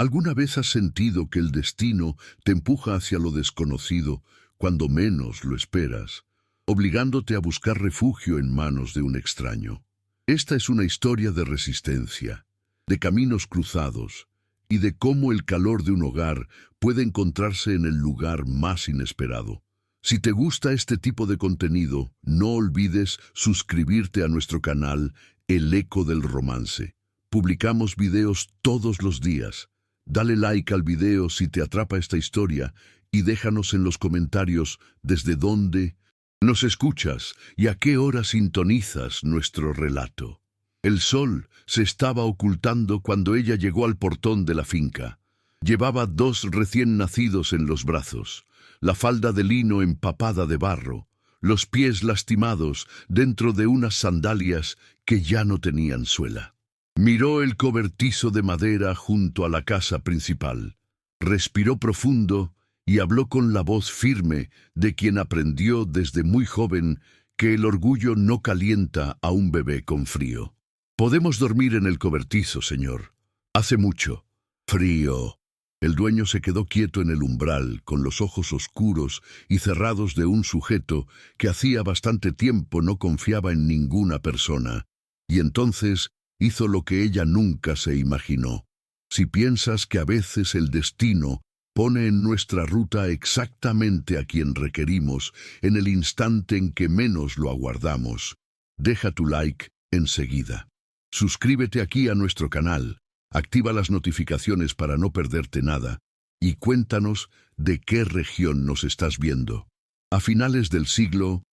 ¿Alguna vez has sentido que el destino te empuja hacia lo desconocido cuando menos lo esperas, obligándote a buscar refugio en manos de un extraño? Esta es una historia de resistencia, de caminos cruzados y de cómo el calor de un hogar puede encontrarse en el lugar más inesperado. Si te gusta este tipo de contenido, no olvides suscribirte a nuestro canal El Eco del Romance. Publicamos videos todos los días. Dale like al video si te atrapa esta historia y déjanos en los comentarios desde dónde nos escuchas y a qué hora sintonizas nuestro relato. El sol se estaba ocultando cuando ella llegó al portón de la finca. Llevaba 2 recién nacidos en los brazos, la falda de lino empapada de barro, los pies lastimados dentro de unas sandalias que ya no tenían suela. Miró el cobertizo de madera junto a la casa principal, respiró profundo y habló con la voz firme de quien aprendió desde muy joven que el orgullo no calienta a un bebé con frío. «Podemos dormir en el cobertizo, señor. Hace mucho. Frío». El dueño se quedó quieto en el umbral, con los ojos oscuros y cerrados de un sujeto que hacía bastante tiempo no confiaba en ninguna persona, y entonces hizo lo que ella nunca se imaginó. Si piensas que a veces el destino pone en nuestra ruta exactamente a quien requerimos en el instante en que menos lo aguardamos, deja tu like enseguida. Suscríbete aquí a nuestro canal, activa las notificaciones para no perderte nada y cuéntanos de qué región nos estás viendo. A finales del siglo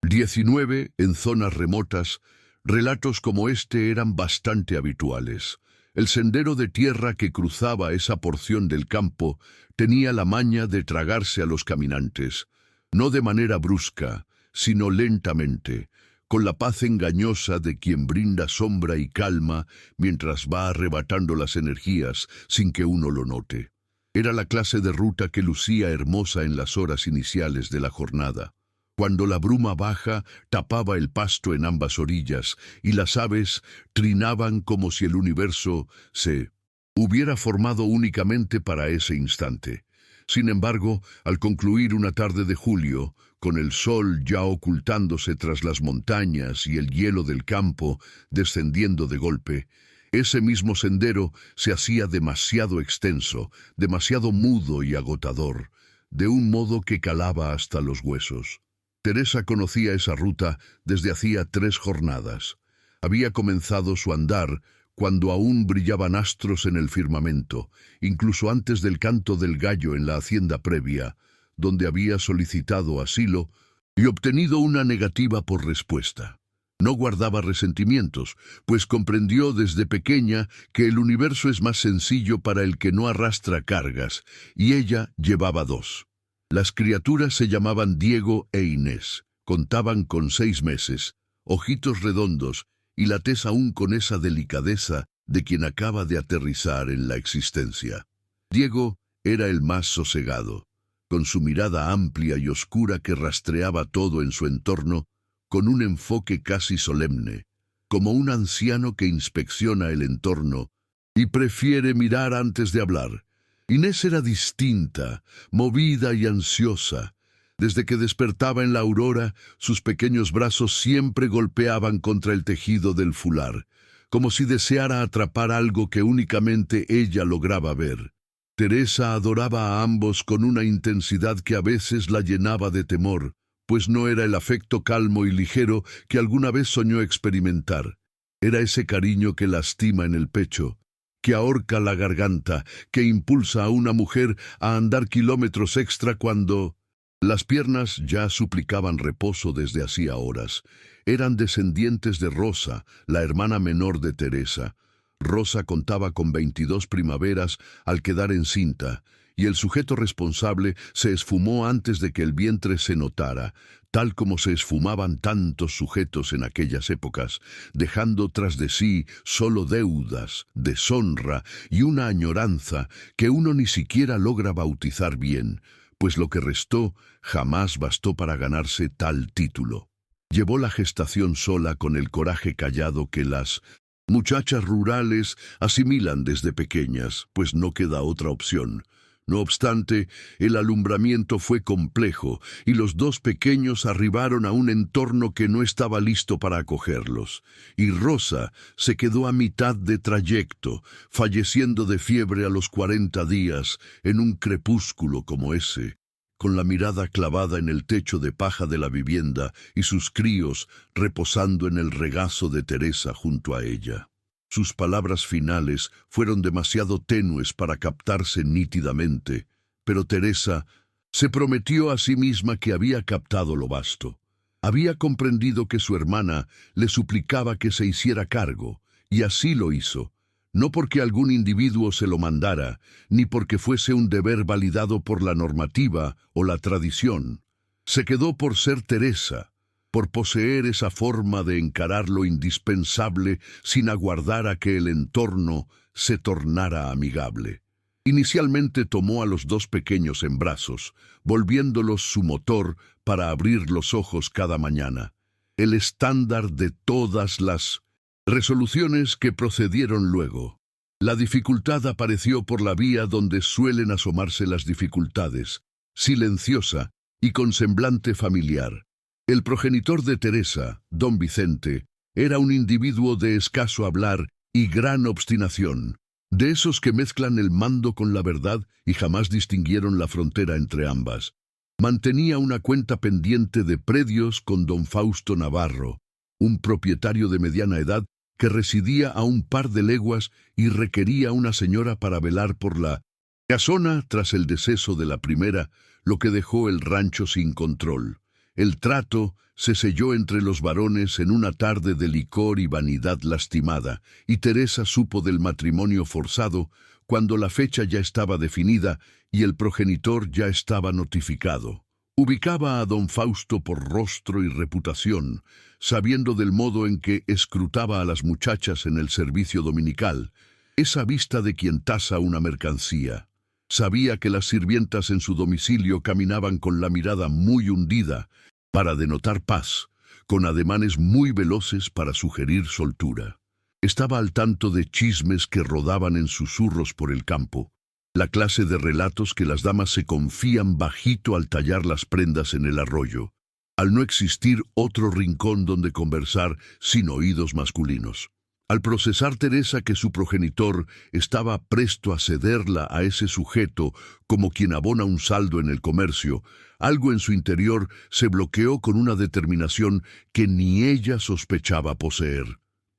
XIX, en zonas remotas, relatos como este eran bastante habituales. El sendero de tierra que cruzaba esa porción del campo tenía la maña de tragarse a los caminantes, no de manera brusca, sino lentamente, con la paz engañosa de quien brinda sombra y calma mientras va arrebatando las energías sin que uno lo note. Era la clase de ruta que lucía hermosa en las horas iniciales de la jornada, cuando la bruma baja tapaba el pasto en ambas orillas y las aves trinaban como si el universo se hubiera formado únicamente para ese instante. Sin embargo, al concluir una tarde de julio, con el sol ya ocultándose tras las montañas y el hielo del campo descendiendo de golpe, ese mismo sendero se hacía demasiado extenso, demasiado mudo y agotador, de un modo que calaba hasta los huesos. Teresa conocía esa ruta desde hacía 3 jornadas. Había comenzado su andar cuando aún brillaban astros en el firmamento, incluso antes del canto del gallo en la hacienda previa, donde había solicitado asilo y obtenido una negativa por respuesta. No guardaba resentimientos, pues comprendió desde pequeña que el universo es más sencillo para el que no arrastra cargas, y ella llevaba 2. Las criaturas se llamaban Diego e Inés, contaban con 6 meses, ojitos redondos y la tez aún con esa delicadeza de quien acaba de aterrizar en la existencia. Diego era el más sosegado, con su mirada amplia y oscura que rastreaba todo en su entorno, con un enfoque casi solemne, como un anciano que inspecciona el entorno y prefiere mirar antes de hablar. Inés era distinta, movida y ansiosa. Desde que despertaba en la aurora, sus pequeños brazos siempre golpeaban contra el tejido del fular, como si deseara atrapar algo que únicamente ella lograba ver. Teresa adoraba a ambos con una intensidad que a veces la llenaba de temor, pues no era el afecto calmo y ligero que alguna vez soñó experimentar. Era ese cariño que lastima en el pecho, que ahorca la garganta, que impulsa a una mujer a andar kilómetros extra cuando las piernas ya suplicaban reposo desde hacía horas. Eran descendientes de Rosa, la hermana menor de Teresa. Rosa contaba con 22 primaveras al quedar encinta, y el sujeto responsable se esfumó antes de que el vientre se notara, tal como se esfumaban tantos sujetos en aquellas épocas, dejando tras de sí solo deudas, deshonra y una añoranza que uno ni siquiera logra bautizar bien, pues lo que restó jamás bastó para ganarse tal título. Llevó la gestación sola con el coraje callado que las Muchachas rurales asimilan desde pequeñas, pues no queda otra opción. No obstante, el alumbramiento fue complejo y los dos pequeños arribaron a un entorno que no estaba listo para acogerlos. Y Rosa se quedó a mitad de trayecto, falleciendo de fiebre a los 40 días en un crepúsculo como ese, con la mirada clavada en el techo de paja de la vivienda y sus críos reposando en el regazo de Teresa junto a ella. Sus palabras finales fueron demasiado tenues para captarse nítidamente, pero Teresa se prometió a sí misma que había captado lo vasto. Había comprendido que su hermana le suplicaba que se hiciera cargo, y así lo hizo, no porque algún individuo se lo mandara, ni porque fuese un deber validado por la normativa o la tradición. Se quedó por ser Teresa, por poseer esa forma de encarar lo indispensable sin aguardar a que el entorno se tornara amigable. Inicialmente tomó a los dos pequeños en brazos, volviéndolos su motor para abrir los ojos cada mañana, el estándar de todas las resoluciones que procedieron luego. La dificultad apareció por la vía donde suelen asomarse las dificultades, silenciosa y con semblante familiar. El progenitor de Teresa, don Vicente, era un individuo de escaso hablar y gran obstinación, de esos que mezclan el mando con la verdad y jamás distinguieron la frontera entre ambas. Mantenía una cuenta pendiente de predios con don Fausto Navarro, un propietario de mediana edad que residía a un par de leguas y requería una señora para velar por la casona tras el deceso de la primera, lo que dejó el rancho sin control. El trato se selló entre los varones en una tarde de licor y vanidad lastimada, y Teresa supo del matrimonio forzado cuando la fecha ya estaba definida y el progenitor ya estaba notificado. Ubicaba a don Fausto por rostro y reputación, sabiendo del modo en que escrutaba a las muchachas en el servicio dominical, esa vista de quien tasa una mercancía. Sabía que las sirvientas en su domicilio caminaban con la mirada muy hundida para denotar paz, con ademanes muy veloces para sugerir soltura. Estaba al tanto de chismes que rodaban en susurros por el campo, la clase de relatos que las damas se confían bajito al tallar las prendas en el arroyo, al no existir otro rincón donde conversar sin oídos masculinos. Al procesar Teresa que su progenitor estaba presto a cederla a ese sujeto como quien abona un saldo en el comercio, algo en su interior se bloqueó con una determinación que ni ella sospechaba poseer.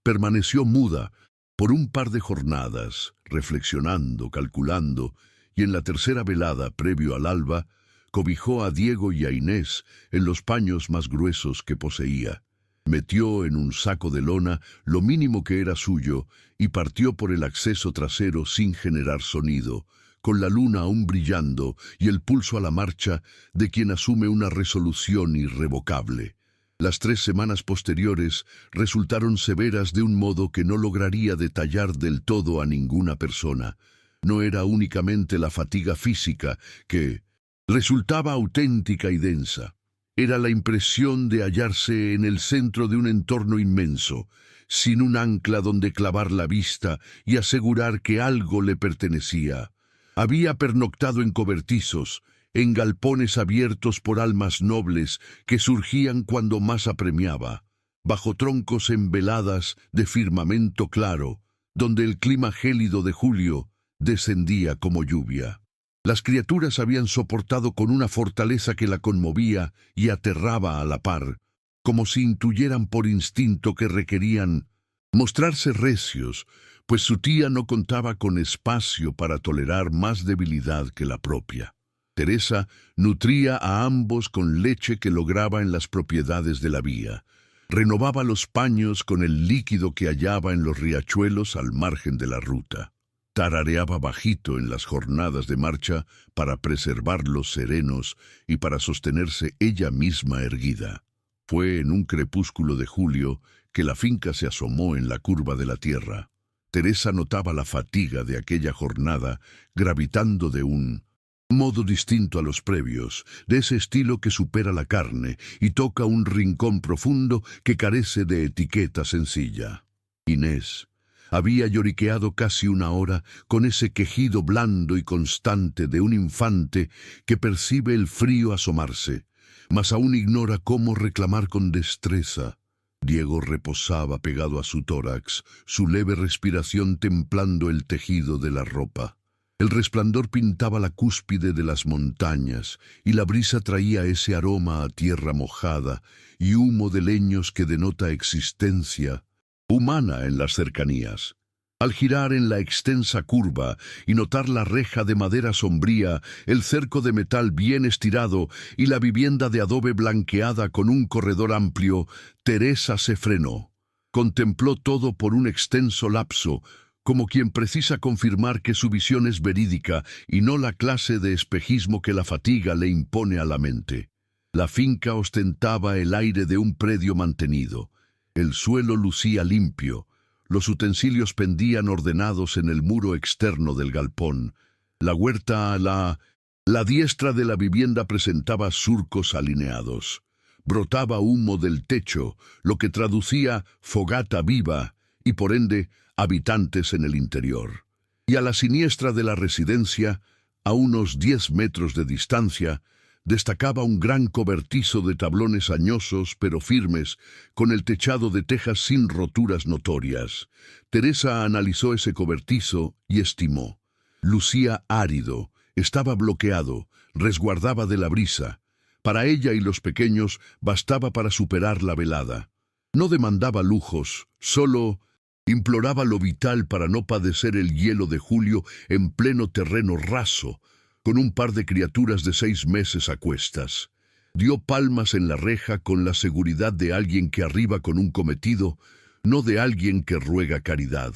Permaneció muda por un par de jornadas, reflexionando, calculando, y en la tercera velada, previo al alba, cobijó a Diego y a Inés en los paños más gruesos que poseía. Metió en un saco de lona lo mínimo que era suyo y partió por el acceso trasero sin generar sonido, con la luna aún brillando y el pulso a la marcha de quien asume una resolución irrevocable. Las 3 semanas posteriores resultaron severas de un modo que no lograría detallar del todo a ninguna persona. No era únicamente la fatiga física que resultaba auténtica y densa. Era la impresión de hallarse en el centro de un entorno inmenso, sin un ancla donde clavar la vista y asegurar que algo le pertenecía. Había pernoctado en cobertizos, en galpones abiertos por almas nobles que surgían cuando más apremiaba, bajo troncos en veladas de firmamento claro, donde el clima gélido de julio descendía como lluvia. Las criaturas habían soportado con una fortaleza que la conmovía y aterraba a la par, como si intuyeran por instinto que requerían mostrarse recios, pues su tía no contaba con espacio para tolerar más debilidad que la propia. Teresa nutría a ambos con leche que lograba en las propiedades de la vía. Renovaba los paños con el líquido que hallaba en los riachuelos al margen de la ruta. Tarareaba bajito en las jornadas de marcha para preservarlos serenos y para sostenerse ella misma erguida. Fue en un crepúsculo de julio que la finca se asomó en la curva de la tierra. Teresa notaba la fatiga de aquella jornada, gravitando de un modo distinto a los previos, de ese estilo que supera la carne y toca un rincón profundo que carece de etiqueta sencilla. Inés Había lloriqueado casi una hora con ese quejido blando y constante de un infante que percibe el frío asomarse, mas aún ignora cómo reclamar con destreza. Diego reposaba pegado a su tórax, su leve respiración templando el tejido de la ropa. El resplandor pintaba la cúspide de las montañas y la brisa traía ese aroma a tierra mojada y humo de leños que denota existencia humana en las cercanías. Al girar en la extensa curva y notar la reja de madera sombría, el cerco de metal bien estirado y la vivienda de adobe blanqueada con un corredor amplio, Teresa se frenó. Contempló todo por un extenso lapso, como quien precisa confirmar que su visión es verídica y no la clase de espejismo que la fatiga le impone a la mente. La finca ostentaba el aire de un predio mantenido. El suelo lucía limpio. Los utensilios pendían ordenados en el muro externo del galpón. La huerta a la diestra de la vivienda presentaba surcos alineados. Brotaba humo del techo, lo que traducía fogata viva y, por ende, habitantes en el interior. Y a la siniestra de la residencia, a unos 10 metros de distancia, destacaba un gran cobertizo de tablones añosos pero firmes, con el techado de tejas sin roturas notorias. Teresa analizó ese cobertizo y estimó. Lucía árido, estaba bloqueado, resguardaba de la brisa. Para ella y los pequeños bastaba para superar la velada. No demandaba lujos, solo imploraba lo vital para no padecer el hielo de julio en pleno terreno raso, con un par de criaturas de 6 meses a cuestas. Dio palmas en la reja con la seguridad de alguien que arriba con un cometido, no de alguien que ruega caridad.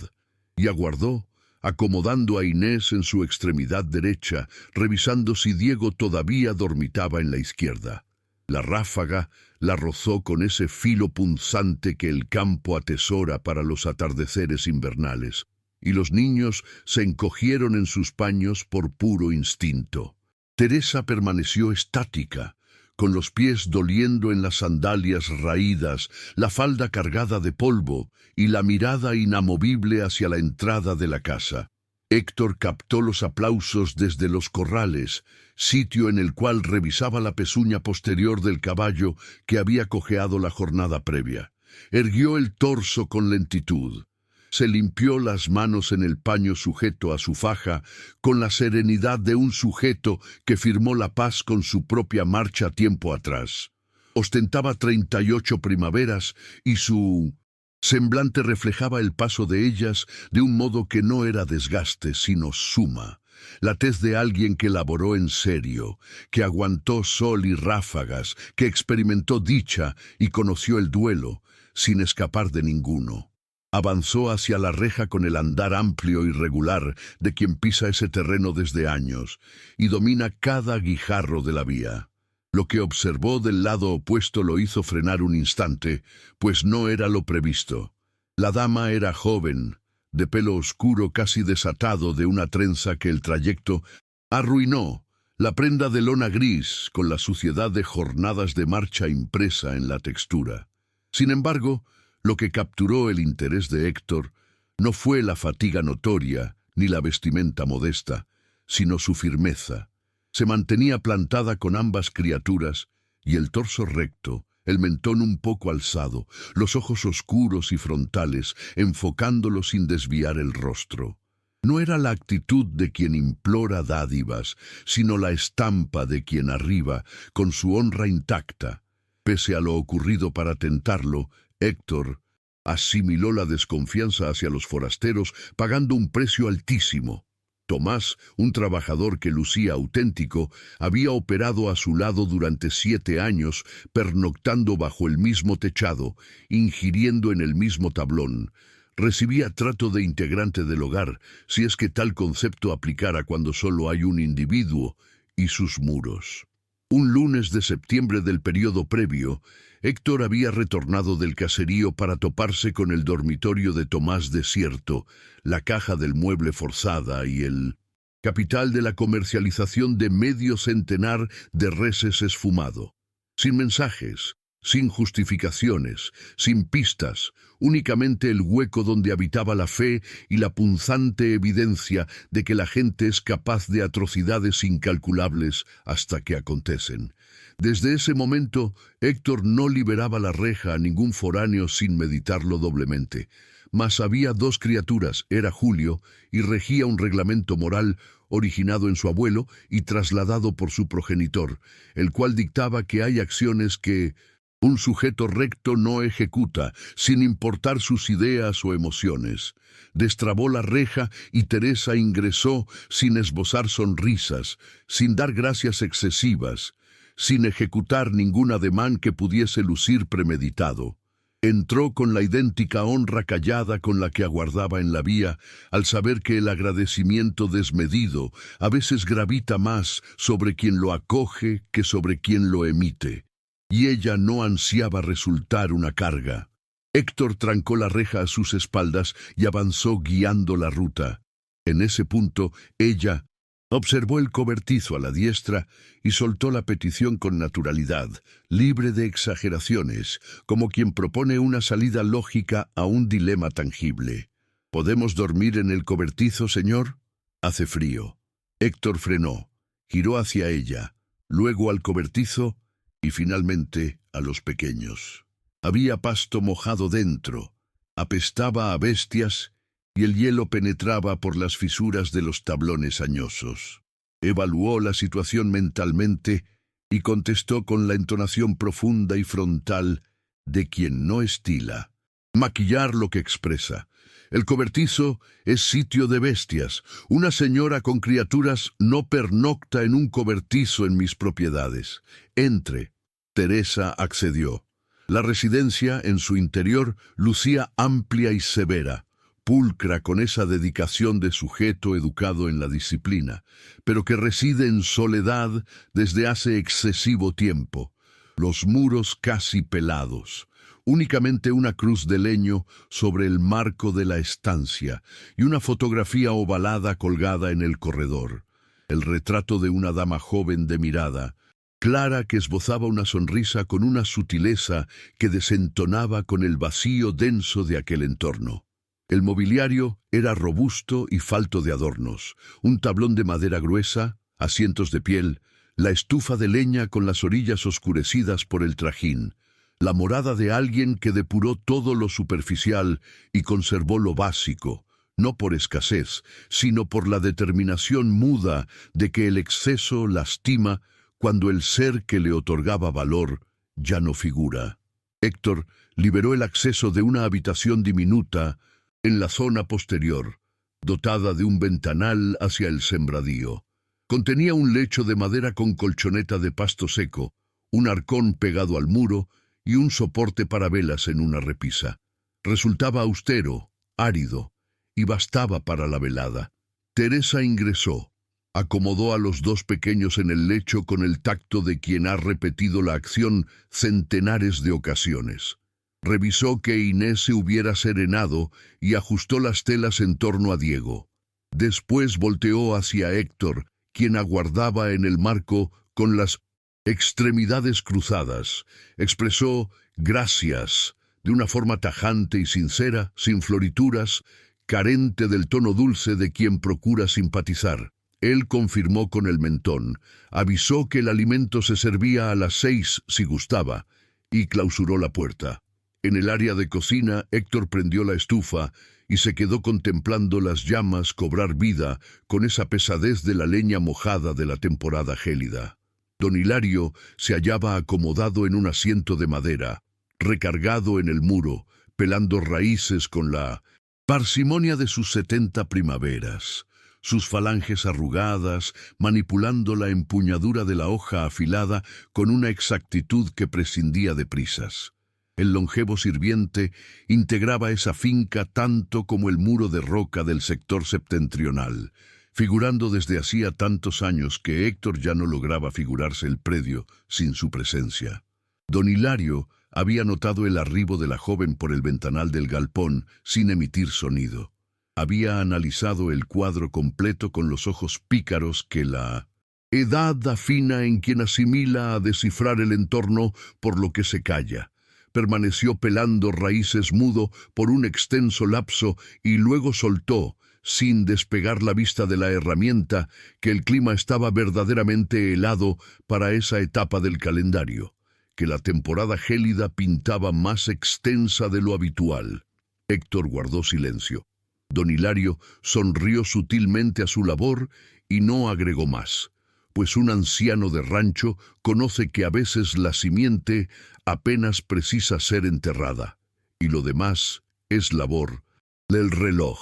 Y aguardó, acomodando a Inés en su extremidad derecha, revisando si Diego todavía dormitaba en la izquierda. La ráfaga la rozó con ese filo punzante que el campo atesora para los atardeceres invernales, y los niños se encogieron en sus paños por puro instinto. Teresa permaneció estática, con los pies doliendo en las sandalias raídas, la falda cargada de polvo y la mirada inamovible hacia la entrada de la casa. Héctor captó los aplausos desde los corrales, sitio en el cual revisaba la pezuña posterior del caballo que había cojeado la jornada previa. Erguió el torso con lentitud. Se limpió las manos en el paño sujeto a su faja con la serenidad de un sujeto que firmó la paz con su propia marcha tiempo atrás. Ostentaba 38 primaveras y su semblante reflejaba el paso de ellas de un modo que no era desgaste, sino suma. La tez de alguien que laboró en serio, que aguantó sol y ráfagas, que experimentó dicha y conoció el duelo, sin escapar de ninguno. Avanzó hacia la reja con el andar amplio y regular de quien pisa ese terreno desde años y domina cada guijarro de la vía. Lo que observó del lado opuesto lo hizo frenar un instante, pues no era lo previsto. La dama era joven, de pelo oscuro casi desatado de una trenza que el trayecto arruinó, la prenda de lona gris con la suciedad de jornadas de marcha impresa en la textura. Sin embargo, lo que capturó el interés de Héctor no fue la fatiga notoria ni la vestimenta modesta, sino su firmeza. Se mantenía plantada con ambas criaturas y el torso recto, el mentón un poco alzado, los ojos oscuros y frontales, enfocándolo sin desviar el rostro. No era la actitud de quien implora dádivas, sino la estampa de quien arriba, con su honra intacta. Pese a lo ocurrido para tentarlo, Héctor asimiló la desconfianza hacia los forasteros, pagando un precio altísimo. Tomás, un trabajador que lucía auténtico, había operado a su lado durante 7 años, pernoctando bajo el mismo techado, ingiriendo en el mismo tablón. Recibía trato de integrante del hogar, si es que tal concepto aplicara cuando solo hay un individuo y sus muros. Un lunes de septiembre del periodo previo, Héctor había retornado del caserío para toparse con el dormitorio de Tomás desierto, la caja del mueble forzada y el capital de la comercialización de medio centenar de reses esfumado. Sin mensajes, sin justificaciones, sin pistas, únicamente el hueco donde habitaba la fe y la punzante evidencia de que la gente es capaz de atrocidades incalculables hasta que acontecen. Desde ese momento, Héctor no liberaba la reja a ningún foráneo sin meditarlo doblemente. Mas había dos criaturas, era Julio, y regía un reglamento moral originado en su abuelo y trasladado por su progenitor, el cual dictaba que hay acciones que un sujeto recto no ejecuta, sin importar sus ideas o emociones. Destrabó la reja y Teresa ingresó sin esbozar sonrisas, sin dar gracias excesivas, sin ejecutar ningún ademán que pudiese lucir premeditado. Entró con la idéntica honra callada con la que aguardaba en la vía, al saber que el agradecimiento desmedido a veces gravita más sobre quien lo acoge que sobre quien lo emite. Y ella no ansiaba resultar una carga. Héctor trancó la reja a sus espaldas y avanzó guiando la ruta. En ese punto, ella observó el cobertizo a la diestra y soltó la petición con naturalidad, libre de exageraciones, como quien propone una salida lógica a un dilema tangible. ¿Podemos dormir en el cobertizo, señor? Hace frío. Héctor frenó, giró hacia ella, luego al cobertizo y finalmente a los pequeños. Había pasto mojado dentro, apestaba a bestias y el hielo penetraba por las fisuras de los tablones añosos. Evaluó la situación mentalmente y contestó con la entonación profunda y frontal de quien no estila. Maquillar lo que expresa. El cobertizo es sitio de bestias. Una señora con criaturas no pernocta en un cobertizo en mis propiedades. Entre. Teresa accedió. La residencia, en su interior, lucía amplia y severa, pulcra con esa dedicación de sujeto educado en la disciplina, pero que reside en soledad desde hace excesivo tiempo. Los muros casi pelados, únicamente una cruz de leño sobre el marco de la estancia y una fotografía ovalada colgada en el corredor. El retrato de una dama joven de mirada, clara, que esbozaba una sonrisa con una sutileza que desentonaba con el vacío denso de aquel entorno. El mobiliario era robusto y falto de adornos, un tablón de madera gruesa, asientos de piel, la estufa de leña con las orillas oscurecidas por el trajín, la morada de alguien que depuró todo lo superficial y conservó lo básico, no por escasez, sino por la determinación muda de que el exceso lastima cuando el ser que le otorgaba valor ya no figura. Héctor liberó el acceso de una habitación diminuta en la zona posterior, dotada de un ventanal hacia el sembradío. Contenía un lecho de madera con colchoneta de pasto seco, un arcón pegado al muro y un soporte para velas en una repisa. Resultaba austero, árido, y bastaba para la velada. Teresa ingresó. Acomodó a los dos pequeños en el lecho con el tacto de quien ha repetido la acción centenares de ocasiones. Revisó que Inés se hubiera serenado y ajustó las telas en torno a Diego. Después volteó hacia Héctor, quien aguardaba en el marco con las extremidades cruzadas. Expresó gracias de una forma tajante y sincera, sin florituras, carente del tono dulce de quien procura simpatizar. Él confirmó con el mentón, avisó que el alimento se servía a las 6 si gustaba, y clausuró la puerta. En el área de cocina, Héctor prendió la estufa y se quedó contemplando las llamas cobrar vida con esa pesadez de la leña mojada de la temporada gélida. Don Hilario se hallaba acomodado en un asiento de madera, recargado en el muro, pelando raíces con la parsimonia de sus 70 primaveras. Sus falanges arrugadas, manipulando la empuñadura de la hoja afilada con una exactitud que prescindía de prisas. El longevo sirviente integraba esa finca tanto como el muro de roca del sector septentrional, figurando desde hacía tantos años que Héctor ya no lograba figurarse el predio sin su presencia. Don Hilario había notado el arribo de la joven por el ventanal del galpón sin emitir sonido. Había analizado el cuadro completo con los ojos pícaros que la Edad afina en quien asimila a descifrar el entorno por lo que se calla. Permaneció pelando raíces mudo por un extenso lapso y luego soltó, sin despegar la vista de la herramienta, que el clima estaba verdaderamente helado para esa etapa del calendario, que la temporada gélida pintaba más extensa de lo habitual. Héctor guardó silencio. Don Hilario sonrió sutilmente a su labor y no agregó más, pues un anciano de rancho conoce que a veces la simiente apenas precisa ser enterrada, y lo demás es labor del reloj.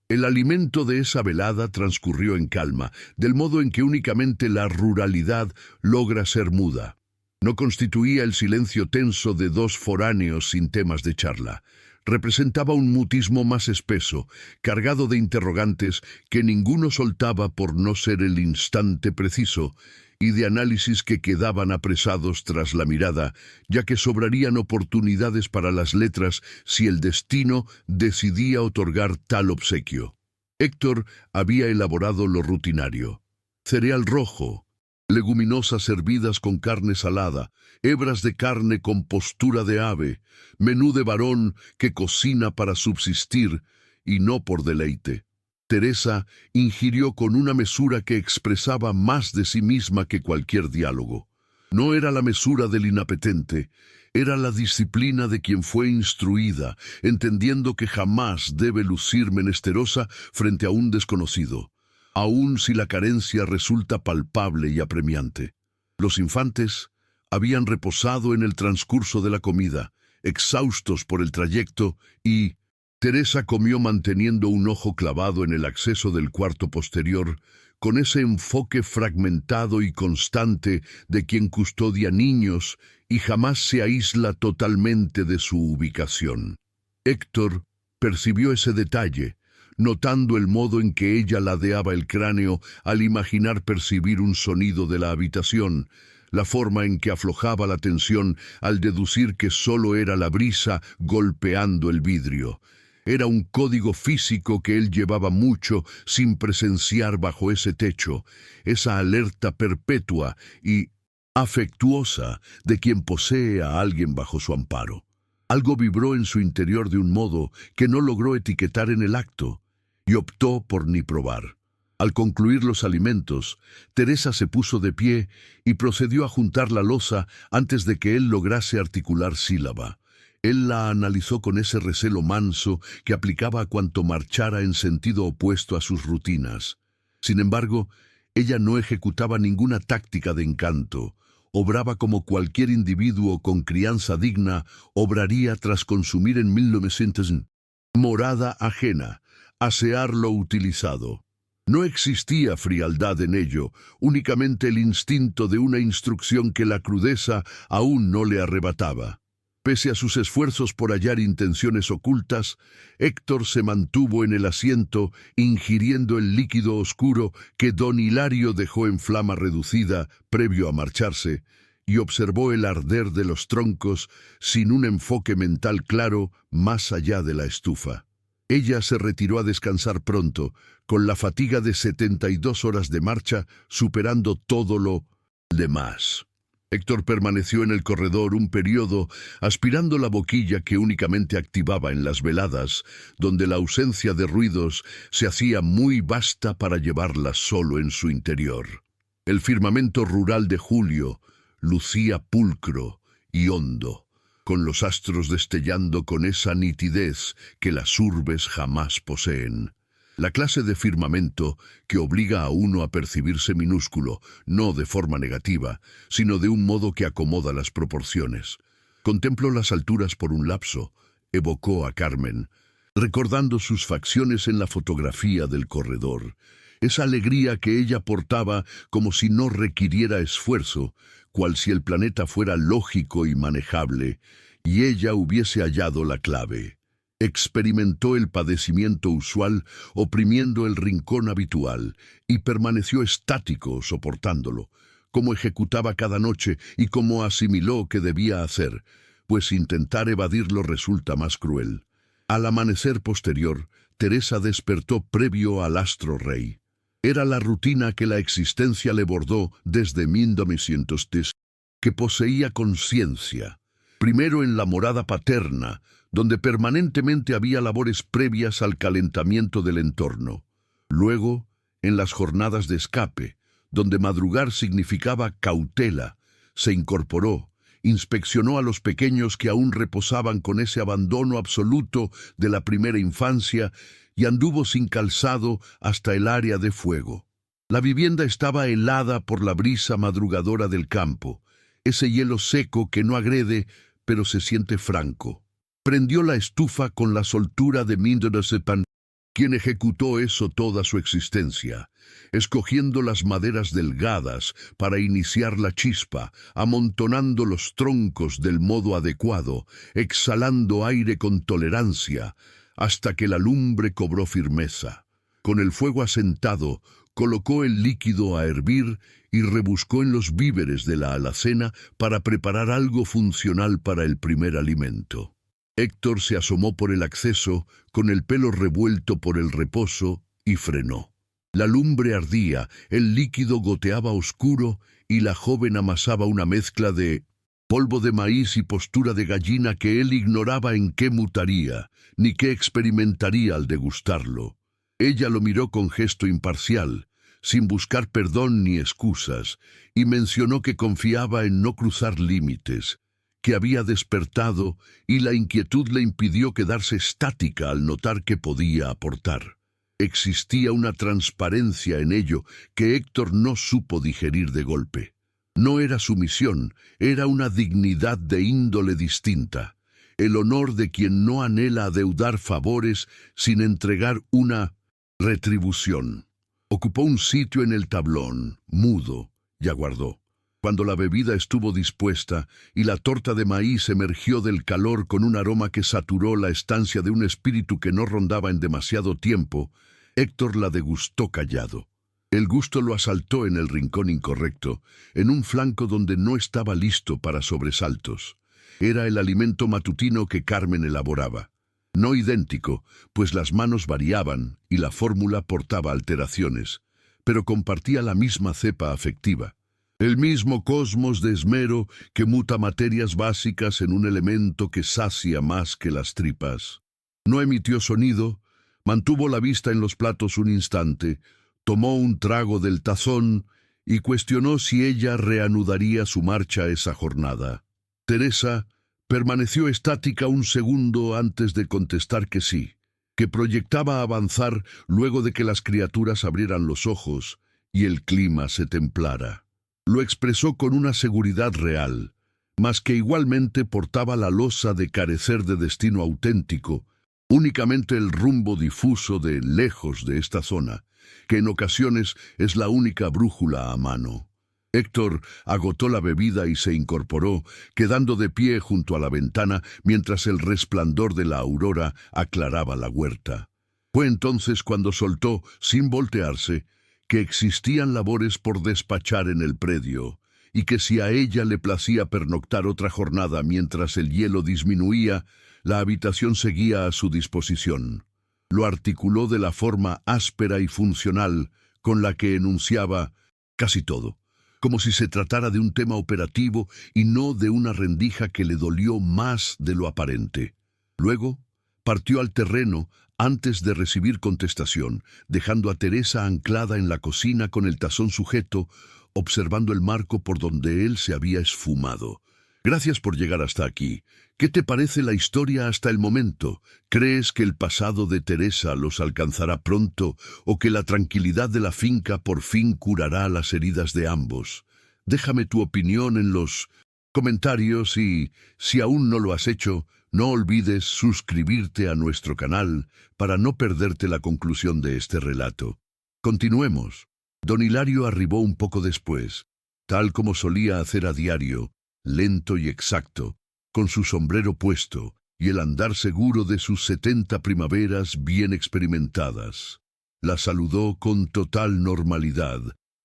El alimento de esa velada transcurrió en calma, del modo en que únicamente la ruralidad logra ser muda. No constituía el silencio tenso de dos foráneos sin temas de charla. Representaba un mutismo más espeso, cargado de interrogantes que ninguno soltaba por no ser el instante preciso, y de análisis que quedaban apresados tras la mirada, ya que sobrarían oportunidades para las letras si el destino decidía otorgar tal obsequio. Héctor había elaborado lo rutinario: cereal rojo, leguminosas hervidas con carne salada, hebras de carne con postura de ave, menú de varón que cocina para subsistir y no por deleite. Teresa ingirió con una mesura que expresaba más de sí misma que cualquier diálogo. No era la mesura del inapetente, era la disciplina de quien fue instruida, entendiendo que jamás debe lucir menesterosa frente a un desconocido, aun si la carencia resulta palpable y apremiante. Los infantes habían reposado en el transcurso de la comida, exhaustos por el trayecto, y Teresa comió manteniendo un ojo clavado en el acceso del cuarto posterior, con ese enfoque fragmentado y constante de quien custodia niños y jamás se aísla totalmente de su ubicación. Héctor percibió ese detalle, notando el modo en que ella ladeaba el cráneo al imaginar percibir un sonido de la habitación, la forma en que aflojaba la tensión al deducir que solo era la brisa golpeando el vidrio. Era un código físico que él llevaba mucho sin presenciar bajo ese techo, esa alerta perpetua y afectuosa de quien posee a alguien bajo su amparo. Algo vibró en su interior de un modo que no logró etiquetar en el acto, y optó por ni probar. Al concluir los alimentos, Teresa se puso de pie y procedió a juntar la loza antes de que él lograse articular sílaba. Él la analizó con ese recelo manso que aplicaba a cuanto marchara en sentido opuesto a sus rutinas. Sin embargo, ella no ejecutaba ninguna táctica de encanto. Obraba como cualquier individuo con crianza digna obraría tras consumir en 1900 morada ajena, asear lo utilizado. No existía frialdad en ello, únicamente el instinto de una instrucción que la crudeza aún no le arrebataba. Pese a sus esfuerzos por hallar intenciones ocultas, Héctor se mantuvo en el asiento, ingiriendo el líquido oscuro que don Hilario dejó en flama reducida previo a marcharse, y observó el arder de los troncos sin un enfoque mental claro más allá de la estufa. Ella se retiró a descansar pronto, con la fatiga de 72 horas de marcha superando todo lo demás. Héctor permaneció en el corredor un periodo, aspirando la boquilla que únicamente activaba en las veladas, donde la ausencia de ruidos se hacía muy vasta para llevarla solo en su interior. El firmamento rural de julio lucía pulcro y hondo, con los astros destellando con esa nitidez que las urbes jamás poseen. La clase de firmamento que obliga a uno a percibirse minúsculo, no de forma negativa, sino de un modo que acomoda las proporciones. Contempló las alturas por un lapso, evocó a Carmen, recordando sus facciones en la fotografía del corredor, esa alegría que ella portaba como si no requiriera esfuerzo, cual si el planeta fuera lógico y manejable, y ella hubiese hallado la clave. Experimentó el padecimiento usual oprimiendo el rincón habitual y permaneció estático soportándolo, como ejecutaba cada noche y como asimiló que debía hacer, pues intentar evadirlo resulta más cruel. Al amanecer posterior, Teresa despertó previo al astro rey. Era la rutina que la existencia le bordó desde 1910, que poseía conciencia. Primero en la morada paterna, donde permanentemente había labores previas al calentamiento del entorno. Luego, en las jornadas de escape, donde madrugar significaba cautela, se incorporó, inspeccionó a los pequeños que aún reposaban con ese abandono absoluto de la primera infancia y anduvo sin calzado hasta el área de fuego. La vivienda estaba helada por la brisa madrugadora del campo, ese hielo seco que no agrede, pero se siente franco. Prendió la estufa con la soltura de Mindorosepan, quien ejecutó eso toda su existencia, escogiendo las maderas delgadas para iniciar la chispa, amontonando los troncos del modo adecuado, exhalando aire con tolerancia, hasta que la lumbre cobró firmeza. Con el fuego asentado, colocó el líquido a hervir y rebuscó en los víveres de la alacena para preparar algo funcional para el primer alimento. Héctor se asomó por el acceso, con el pelo revuelto por el reposo, y frenó. La lumbre ardía, el líquido goteaba oscuro y la joven amasaba una mezcla de polvo de maíz y postura de gallina que él ignoraba en qué mutaría, ni qué experimentaría al degustarlo. Ella lo miró con gesto imparcial, sin buscar perdón ni excusas, y mencionó que confiaba en no cruzar límites, que había despertado y la inquietud le impidió quedarse estática al notar que podía aportar. Existía una transparencia en ello que Héctor no supo digerir de golpe. No era sumisión, era una dignidad de índole distinta, el honor de quien no anhela adeudar favores sin entregar una retribución. Ocupó un sitio en el tablón, mudo, y aguardó. Cuando la bebida estuvo dispuesta y la torta de maíz emergió del calor con un aroma que saturó la estancia de un espíritu que no rondaba en demasiado tiempo, Héctor la degustó callado. El gusto lo asaltó en el rincón incorrecto, en un flanco donde no estaba listo para sobresaltos. Era el alimento matutino que Carmen elaboraba. No idéntico, pues las manos variaban y la fórmula portaba alteraciones, pero compartía la misma cepa afectiva. El mismo cosmos de esmero que muta materias básicas en un elemento que sacia más que las tripas. No emitió sonido, mantuvo la vista en los platos un instante, tomó un trago del tazón y cuestionó si ella reanudaría su marcha esa jornada. Teresa permaneció estática un segundo antes de contestar que sí, que proyectaba avanzar luego de que las criaturas abrieran los ojos y el clima se templara. Lo expresó con una seguridad real, mas que igualmente portaba la losa de carecer de destino auténtico, únicamente el rumbo difuso de lejos de esta zona, que en ocasiones es la única brújula a mano. Héctor agotó la bebida y se incorporó, quedando de pie junto a la ventana mientras el resplandor de la aurora aclaraba la huerta. Fue entonces cuando soltó, sin voltearse, que existían labores por despachar en el predio, y que si a ella le placía pernoctar otra jornada mientras el hielo disminuía, la habitación seguía a su disposición. Lo articuló de la forma áspera y funcional con la que enunciaba casi todo, como si se tratara de un tema operativo y no de una rendija que le dolió más de lo aparente. Luego, partió al terreno antes de recibir contestación, dejando a Teresa anclada en la cocina con el tazón sujeto, observando el marco por donde él se había esfumado. Gracias por llegar hasta aquí. ¿Qué te parece la historia hasta el momento? ¿Crees que el pasado de Teresa los alcanzará pronto o que la tranquilidad de la finca por fin curará las heridas de ambos? Déjame tu opinión en los comentarios y, si aún no lo has hecho, no olvides suscribirte a nuestro canal para no perderte la conclusión de este relato. Continuemos. Don Hilario arribó un poco después, tal como solía hacer a diario, lento y exacto, con su sombrero puesto y el andar seguro de sus 70 primaveras bien experimentadas. La saludó con total normalidad,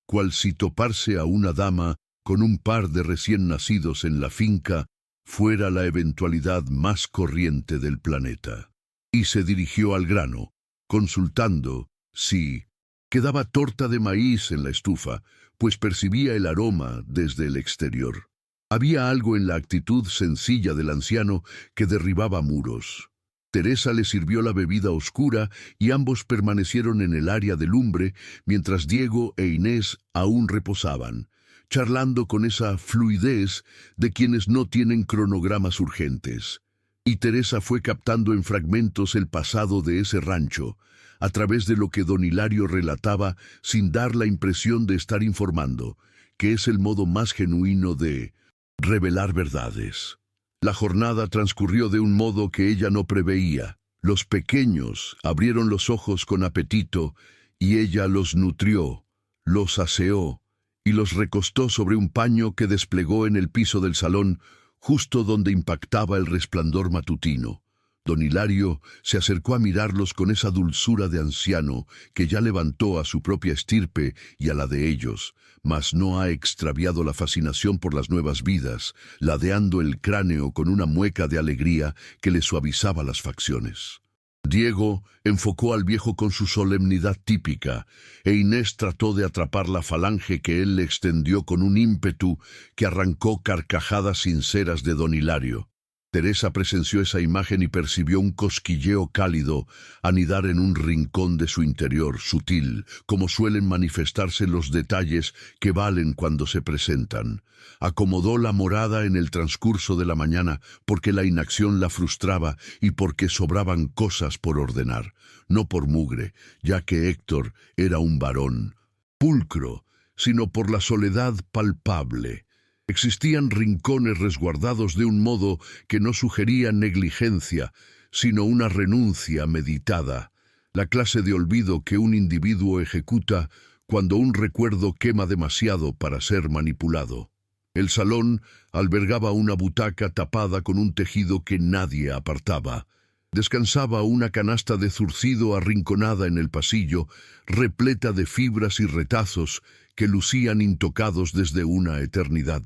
cual si toparse a una dama con un par de recién nacidos en la finca fuera la eventualidad más corriente del planeta. Y se dirigió al grano, consultando si Quedaba torta de maíz en la estufa, pues percibía el aroma desde el exterior. Había algo en la actitud sencilla del anciano que derribaba muros. Teresa le sirvió la bebida oscura y ambos permanecieron en el área de lumbre mientras Diego e Inés aún reposaban, charlando con esa fluidez de quienes no tienen cronogramas urgentes. Y Teresa fue captando en fragmentos el pasado de ese rancho, a través de lo que don Hilario relataba sin dar la impresión de estar informando, que es el modo más genuino de revelar verdades. La jornada transcurrió de un modo que ella no preveía. Los pequeños abrieron los ojos con apetito y ella los nutrió, los aseó y los recostó sobre un paño que desplegó en el piso del salón, justo donde impactaba el resplandor matutino. Don Hilario se acercó a mirarlos con esa dulzura de anciano que ya levantó a su propia estirpe y a la de ellos, mas no ha extraviado la fascinación por las nuevas vidas, ladeando el cráneo con una mueca de alegría que le suavizaba las facciones. Diego enfocó al viejo con su solemnidad típica, e Inés trató de atrapar la falange que él le extendió con un ímpetu que arrancó carcajadas sinceras de don Hilario. Teresa presenció esa imagen y percibió un cosquilleo cálido anidar en un rincón de su interior, sutil, como suelen manifestarse los detalles que valen cuando se presentan. Acomodó la morada en el transcurso de la mañana porque la inacción la frustraba y porque sobraban cosas por ordenar, no por mugre, ya que Héctor era un varón pulcro, sino por la soledad palpable. Existían rincones resguardados de un modo que no sugería negligencia, sino una renuncia meditada, la clase de olvido que un individuo ejecuta cuando un recuerdo quema demasiado para ser manipulado. El salón albergaba una butaca tapada con un tejido que nadie apartaba. Descansaba una canasta de zurcido arrinconada en el pasillo, repleta de fibras y retazos que lucían intocados desde una eternidad.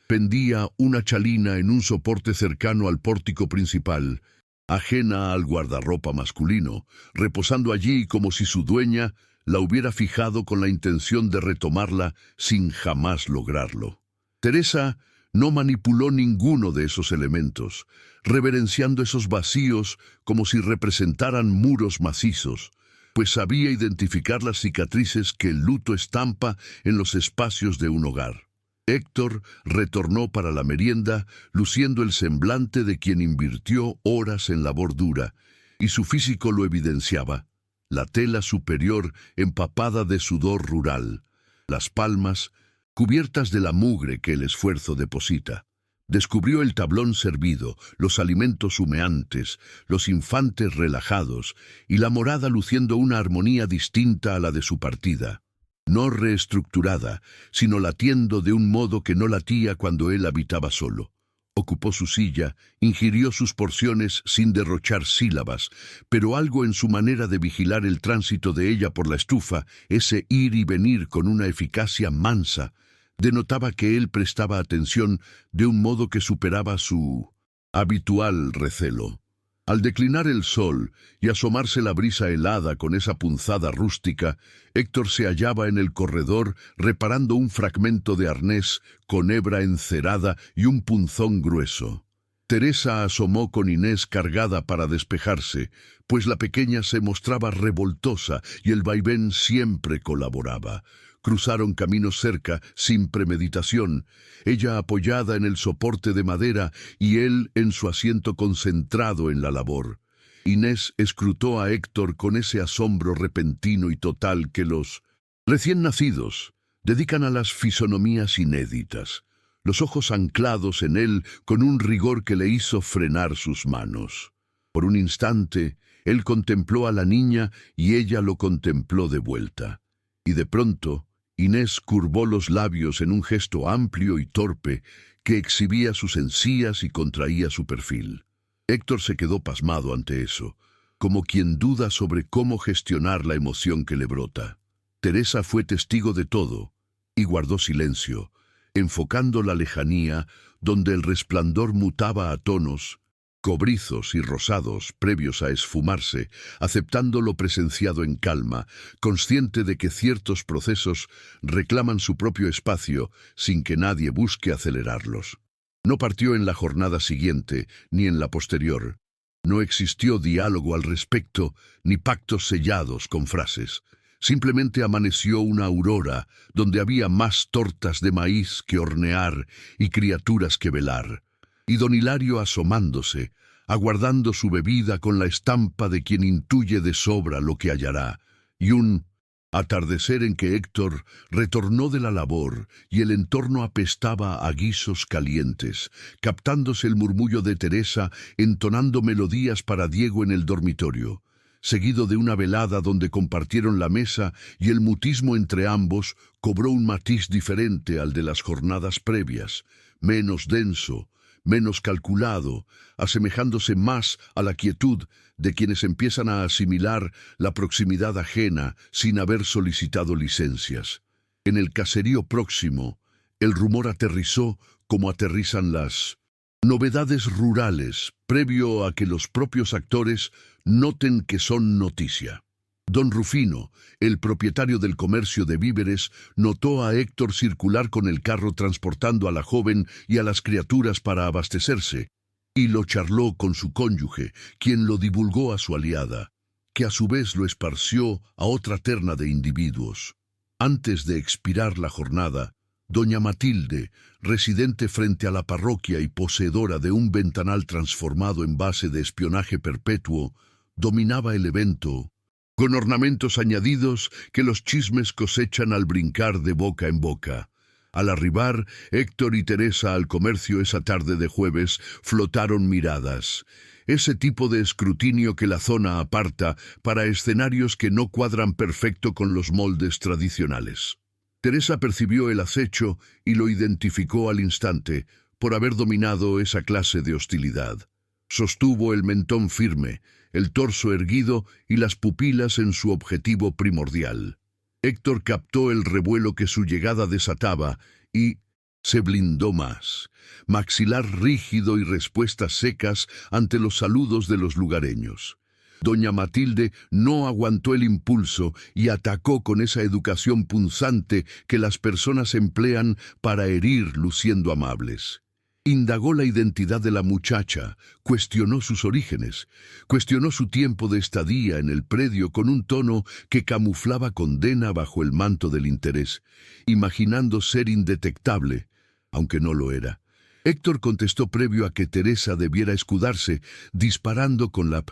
Pendía una chalina en un soporte cercano al pórtico principal, ajena al guardarropa masculino, reposando allí como si su dueña la hubiera fijado con la intención de retomarla sin jamás lograrlo. Teresa no manipuló ninguno de esos elementos, reverenciando esos vacíos como si representaran muros macizos, pues sabía identificar las cicatrices que el luto estampa en los espacios de un hogar. Héctor retornó para la merienda, luciendo el semblante de quien invirtió horas en labor dura, y su físico lo evidenciaba. La tela superior empapada de sudor rural, las palmas cubiertas de la mugre que el esfuerzo deposita. Descubrió el tablón servido, los alimentos humeantes, los infantes relajados, y la morada luciendo una armonía distinta a la de su partida. No reestructurada, sino latiendo de un modo que no latía cuando él habitaba solo. Ocupó su silla, ingirió sus porciones sin derrochar sílabas, pero algo en su manera de vigilar el tránsito de ella por la estufa, ese ir y venir con una eficacia mansa, denotaba que él prestaba atención de un modo que superaba su habitual recelo. Al declinar el sol y asomarse la brisa helada con esa punzada rústica, Héctor se hallaba en el corredor reparando un fragmento de arnés con hebra encerada y un punzón grueso. Teresa asomó con Inés cargada para despejarse, pues la pequeña se mostraba revoltosa y el vaivén siempre colaboraba. Cruzaron caminos cerca, sin premeditación, ella apoyada en el soporte de madera y él en su asiento concentrado en la labor. Inés escrutó a Héctor con ese asombro repentino y total que los recién nacidos dedican a las fisonomías inéditas, los ojos anclados en él con un rigor que le hizo frenar sus manos. Por un instante, él contempló a la niña y ella lo contempló de vuelta. Y de pronto, Inés curvó los labios en un gesto amplio y torpe que exhibía sus encías y contraía su perfil. Héctor se quedó pasmado ante eso, como quien duda sobre cómo gestionar la emoción que le brota. Teresa fue testigo de todo y guardó silencio, enfocando la lejanía donde el resplandor mutaba a tonos cobrizos y rosados, previos a esfumarse, aceptando lo presenciado en calma, consciente de que ciertos procesos reclaman su propio espacio sin que nadie busque acelerarlos. No partió en la jornada siguiente, ni en la posterior. No existió diálogo al respecto, ni pactos sellados con frases. Simplemente amaneció una aurora donde había más tortas de maíz que hornear y criaturas que velar. Y don Hilario asomándose, aguardando su bebida con la estampa de quien intuye de sobra lo que hallará, y un atardecer en que Héctor retornó de la labor y el entorno apestaba a guisos calientes, captándose el murmullo de Teresa entonando melodías para Diego en el dormitorio, seguido de una velada donde compartieron la mesa y el mutismo entre ambos cobró un matiz diferente al de las jornadas previas, menos denso, menos calculado, asemejándose más a la quietud de quienes empiezan a asimilar la proximidad ajena sin haber solicitado licencias. En el caserío próximo, el rumor aterrizó como aterrizan las novedades rurales, previo a que los propios actores noten que son noticia. Don Rufino, el propietario del comercio de víveres, notó a Héctor circular con el carro transportando a la joven y a las criaturas para abastecerse, y lo charló con su cónyuge, quien lo divulgó a su aliada, que a su vez lo esparció a otra terna de individuos. Antes de expirar la jornada, doña Matilde, residente frente a la parroquia y poseedora de un ventanal transformado en base de espionaje perpetuo, dominaba el evento, con ornamentos añadidos que los chismes cosechan al brincar de boca en boca. Al arribar, Héctor y Teresa al comercio esa tarde de jueves flotaron miradas. Ese tipo de escrutinio que la zona aparta para escenarios que no cuadran perfecto con los moldes tradicionales. Teresa percibió el acecho y lo identificó al instante por haber dominado esa clase de hostilidad. Sostuvo el mentón firme, el torso erguido y las pupilas en su objetivo primordial. Héctor captó el revuelo que su llegada desataba y se blindó más, maxilar rígido y respuestas secas ante los saludos de los lugareños. Doña Matilde no aguantó el impulso y atacó con esa educación punzante que las personas emplean para herir luciendo amables. Indagó la identidad de la muchacha, cuestionó sus orígenes, cuestionó su tiempo de estadía en el predio con un tono que camuflaba condena bajo el manto del interés, imaginando ser indetectable, aunque no lo era. Héctor contestó previo a que Teresa debiera escudarse, disparando con la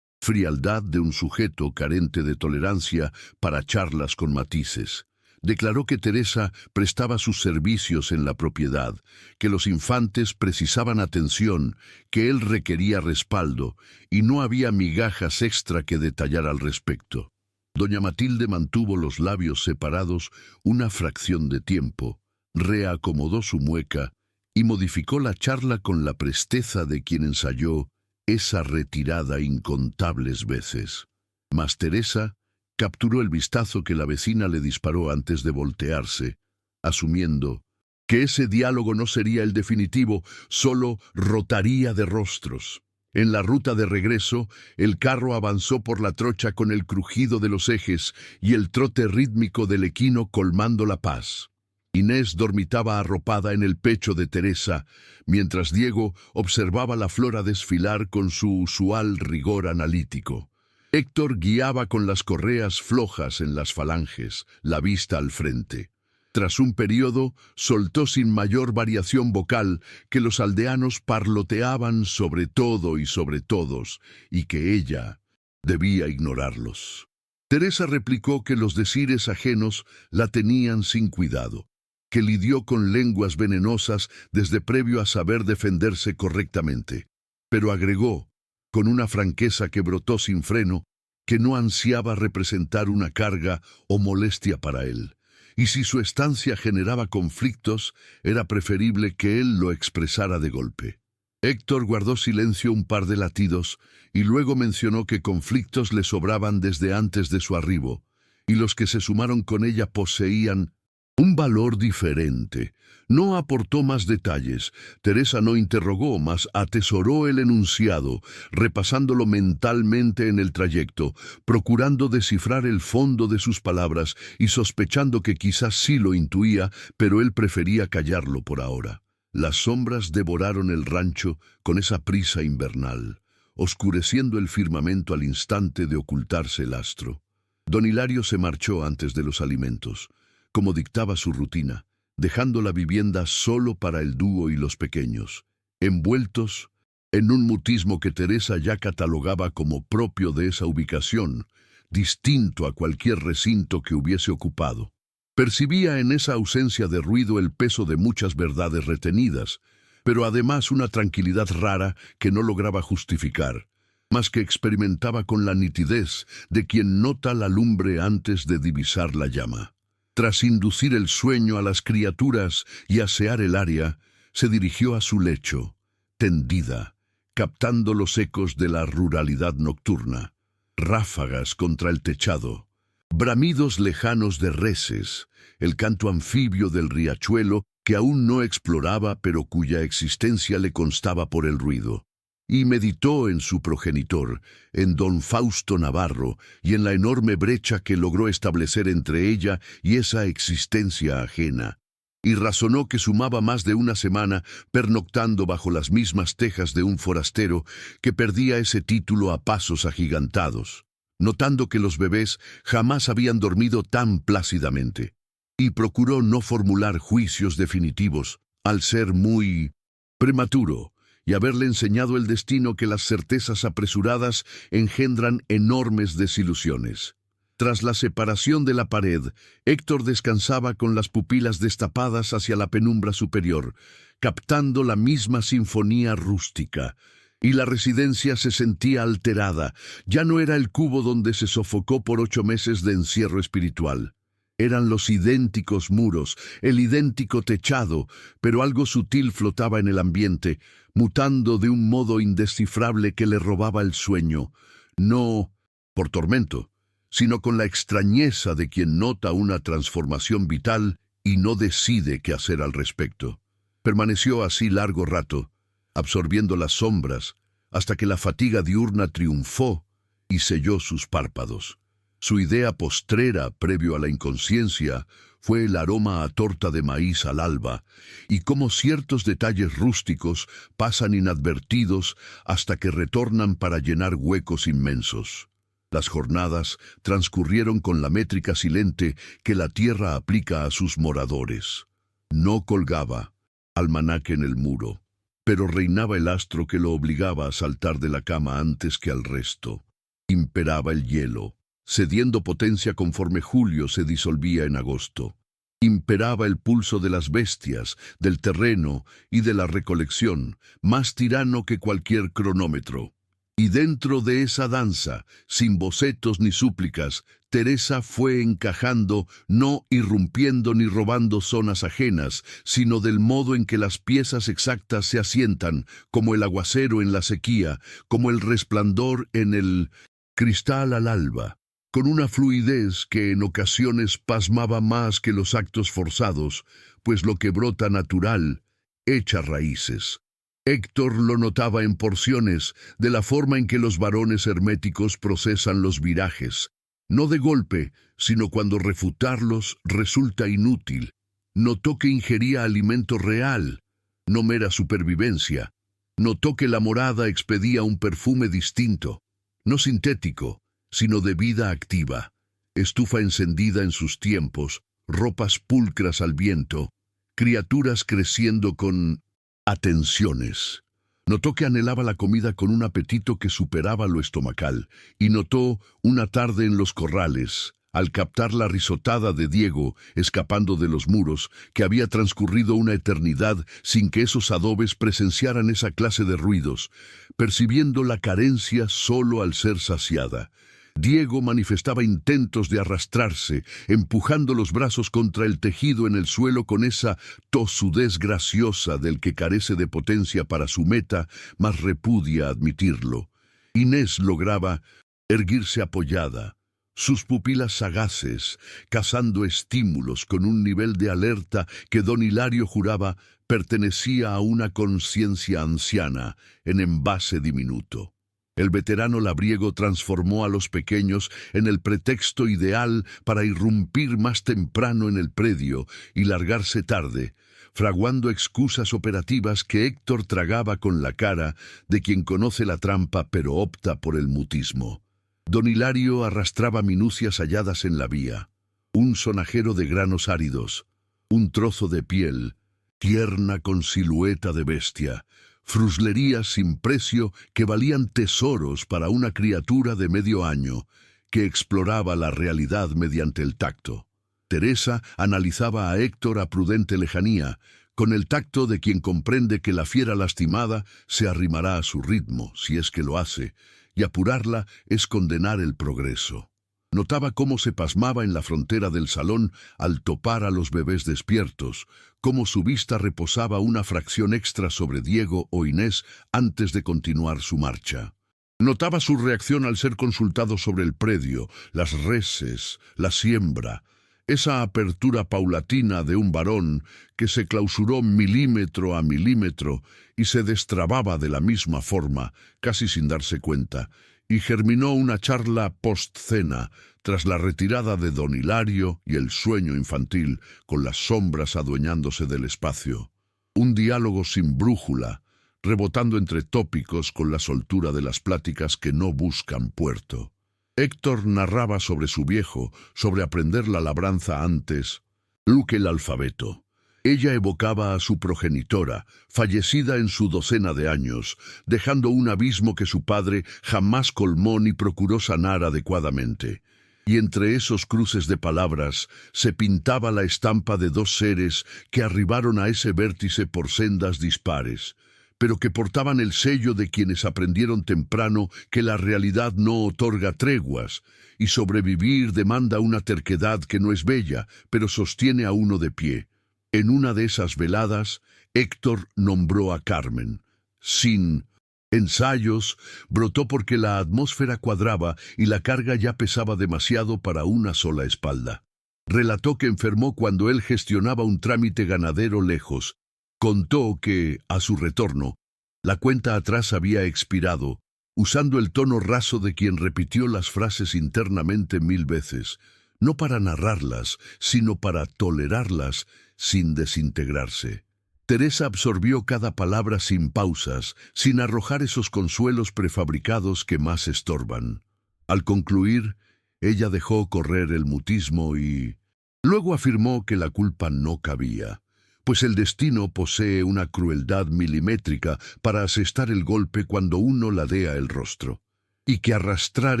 frialdad de un sujeto carente de tolerancia para charlas con matices. Declaró que Teresa prestaba sus servicios en la propiedad, que los infantes precisaban atención, que él requería respaldo, y no había migajas extra que detallar al respecto. Doña Matilde mantuvo los labios separados una fracción de tiempo, reacomodó su mueca y modificó la charla con la presteza de quien ensayó esa retirada incontables veces. Mas Teresa capturó el vistazo que la vecina le disparó antes de voltearse, asumiendo que ese diálogo no sería el definitivo, solo rotaría de rostros. En la ruta de regreso, el carro avanzó por la trocha con el crujido de los ejes y el trote rítmico del equino colmando la paz. Inés dormitaba arropada en el pecho de Teresa, mientras Diego observaba la flora desfilar con su usual rigor analítico. Héctor guiaba con las correas flojas en las falanges, la vista al frente. Tras un periodo, soltó sin mayor variación vocal que los aldeanos parloteaban sobre todo y sobre todos, y que ella debía ignorarlos. Teresa replicó que los decires ajenos la tenían sin cuidado, que lidió con lenguas venenosas desde previo a saber defenderse correctamente, pero agregó, con una franqueza que brotó sin freno, que no ansiaba representar una carga o molestia para él, y si su estancia generaba conflictos, era preferible que él lo expresara de golpe. Héctor guardó silencio un par de latidos, y luego mencionó que conflictos le sobraban desde antes de su arribo, y los que se sumaron con ella poseían Un valor diferente. No aportó más detalles. Teresa no interrogó, mas atesoró el enunciado, repasándolo mentalmente en el trayecto, procurando descifrar el fondo de sus palabras y sospechando que quizás sí lo intuía, pero él prefería callarlo por ahora. Las sombras devoraron el rancho con esa prisa invernal, oscureciendo el firmamento al instante de ocultarse el astro. Don Hilario se marchó antes de los alimentos, como dictaba su rutina, dejando la vivienda solo para el dúo y los pequeños, envueltos en un mutismo que Teresa ya catalogaba como propio de esa ubicación, distinto a cualquier recinto que hubiese ocupado. Percibía en esa ausencia de ruido el peso de muchas verdades retenidas, pero además una tranquilidad rara que no lograba justificar, más que experimentaba con la nitidez de quien nota la lumbre antes de divisar la llama. Tras inducir el sueño a las criaturas y asear el área, se dirigió a su lecho, tendida, captando los ecos de la ruralidad nocturna, ráfagas contra el techado, bramidos lejanos de reses, el canto anfibio del riachuelo que aún no exploraba pero cuya existencia le constaba por el ruido. Y meditó en su progenitor, en don Fausto Navarro, y en la enorme brecha que logró establecer entre ella y esa existencia ajena. Y razonó que sumaba más de una semana pernoctando bajo las mismas tejas de un forastero que perdía ese título a pasos agigantados, notando que los bebés jamás habían dormido tan plácidamente. Y procuró no formular juicios definitivos, al ser muy prematuro, y haberle enseñado el destino que las certezas apresuradas engendran enormes desilusiones. Tras la separación de la pared, Héctor descansaba con las pupilas destapadas hacia la penumbra superior, captando la misma sinfonía rústica, y la residencia se sentía alterada. Ya no era el cubo donde se sofocó por 8 meses de encierro espiritual. Eran los idénticos muros, el idéntico techado, pero algo sutil flotaba en el ambiente, mutando de un modo indescifrable que le robaba el sueño, no por tormento, sino con la extrañeza de quien nota una transformación vital y no decide qué hacer al respecto. Permaneció así largo rato, absorbiendo las sombras, hasta que la fatiga diurna triunfó y selló sus párpados. Su idea postrera, previo a la inconsciencia, fue el aroma a torta de maíz al alba, y cómo ciertos detalles rústicos pasan inadvertidos hasta que retornan para llenar huecos inmensos. Las jornadas transcurrieron con la métrica silente que la tierra aplica a sus moradores. No colgaba almanaque en el muro, pero reinaba el astro que lo obligaba a saltar de la cama antes que al resto. Imperaba el hielo, cediendo potencia conforme julio se disolvía en agosto. Imperaba el pulso de las bestias, del terreno y de la recolección, más tirano que cualquier cronómetro. Y dentro de esa danza, sin bocetos ni súplicas, Teresa fue encajando, no irrumpiendo ni robando zonas ajenas, sino del modo en que las piezas exactas se asientan, como el aguacero en la sequía, como el resplandor en el cristal al alba, con una fluidez que en ocasiones pasmaba más que los actos forzados, pues lo que brota natural echa raíces. Héctor lo notaba en porciones, de la forma en que los varones herméticos procesan los virajes, no de golpe, sino cuando refutarlos resulta inútil. Notó que ingería alimento real, no mera supervivencia. Notó que la morada expedía un perfume distinto, no sintético, sino de vida activa, estufa encendida en sus tiempos, ropas pulcras al viento, criaturas creciendo con atenciones. Notó que anhelaba la comida con un apetito que superaba lo estomacal, y notó una tarde en los corrales, al captar la risotada de Diego escapando de los muros, que había transcurrido una eternidad sin que esos adobes presenciaran esa clase de ruidos, percibiendo la carencia solo al ser saciada. Diego manifestaba intentos de arrastrarse, empujando los brazos contra el tejido en el suelo con esa tosudez graciosa del que carece de potencia para su meta, mas repudia admitirlo. Inés lograba erguirse apoyada, sus pupilas sagaces, cazando estímulos con un nivel de alerta que don Hilario juraba pertenecía a una conciencia anciana en envase diminuto. El veterano labriego transformó a los pequeños en el pretexto ideal para irrumpir más temprano en el predio y largarse tarde, fraguando excusas operativas que Héctor tragaba con la cara de quien conoce la trampa pero opta por el mutismo. Don Hilario arrastraba minucias halladas en la vía, un sonajero de granos áridos, un trozo de piel, tierna con silueta de bestia, fruslerías sin precio que valían tesoros para una criatura de medio año que exploraba la realidad mediante el tacto. Teresa analizaba a Héctor a prudente lejanía, con el tacto de quien comprende que la fiera lastimada se arrimará a su ritmo, si es que lo hace, y apurarla es condenar el progreso. Notaba cómo se pasmaba en la frontera del salón al topar a los bebés despiertos, cómo su vista reposaba una fracción extra sobre Diego o Inés antes de continuar su marcha. Notaba su reacción al ser consultado sobre el predio, las reses, la siembra, esa apertura paulatina de un varón que se clausuró milímetro a milímetro y se destrababa de la misma forma, casi sin darse cuenta, y germinó una charla post-cena tras la retirada de don Hilario y el sueño infantil con las sombras adueñándose del espacio. Un diálogo sin brújula, rebotando entre tópicos con la soltura de las pláticas que no buscan puerto. Héctor narraba sobre su viejo, sobre aprender la labranza antes, Luke el alfabeto. Ella evocaba a su progenitora, fallecida en su 12 de años, dejando un abismo que su padre jamás colmó ni procuró sanar adecuadamente. Y entre esos cruces de palabras se pintaba la estampa de dos seres que arribaron a ese vértice por sendas dispares, pero que portaban el sello de quienes aprendieron temprano que la realidad no otorga treguas, y sobrevivir demanda una terquedad que no es bella, pero sostiene a uno de pie. En una de esas veladas, Héctor nombró a Carmen. Sin ensayos, brotó porque la atmósfera cuadraba y la carga ya pesaba demasiado para una sola espalda. Relató que enfermó cuando él gestionaba un trámite ganadero lejos. Contó que, a su retorno, la cuenta atrás había expirado, usando el tono raso de quien repitió las frases internamente 1000 veces, no para narrarlas, sino para tolerarlas sin desintegrarse. Teresa absorbió cada palabra sin pausas, sin arrojar esos consuelos prefabricados que más estorban. Al concluir, ella dejó correr el mutismo y luego afirmó que la culpa no cabía, pues el destino posee una crueldad milimétrica para asestar el golpe cuando uno ladea el rostro, y que arrastrar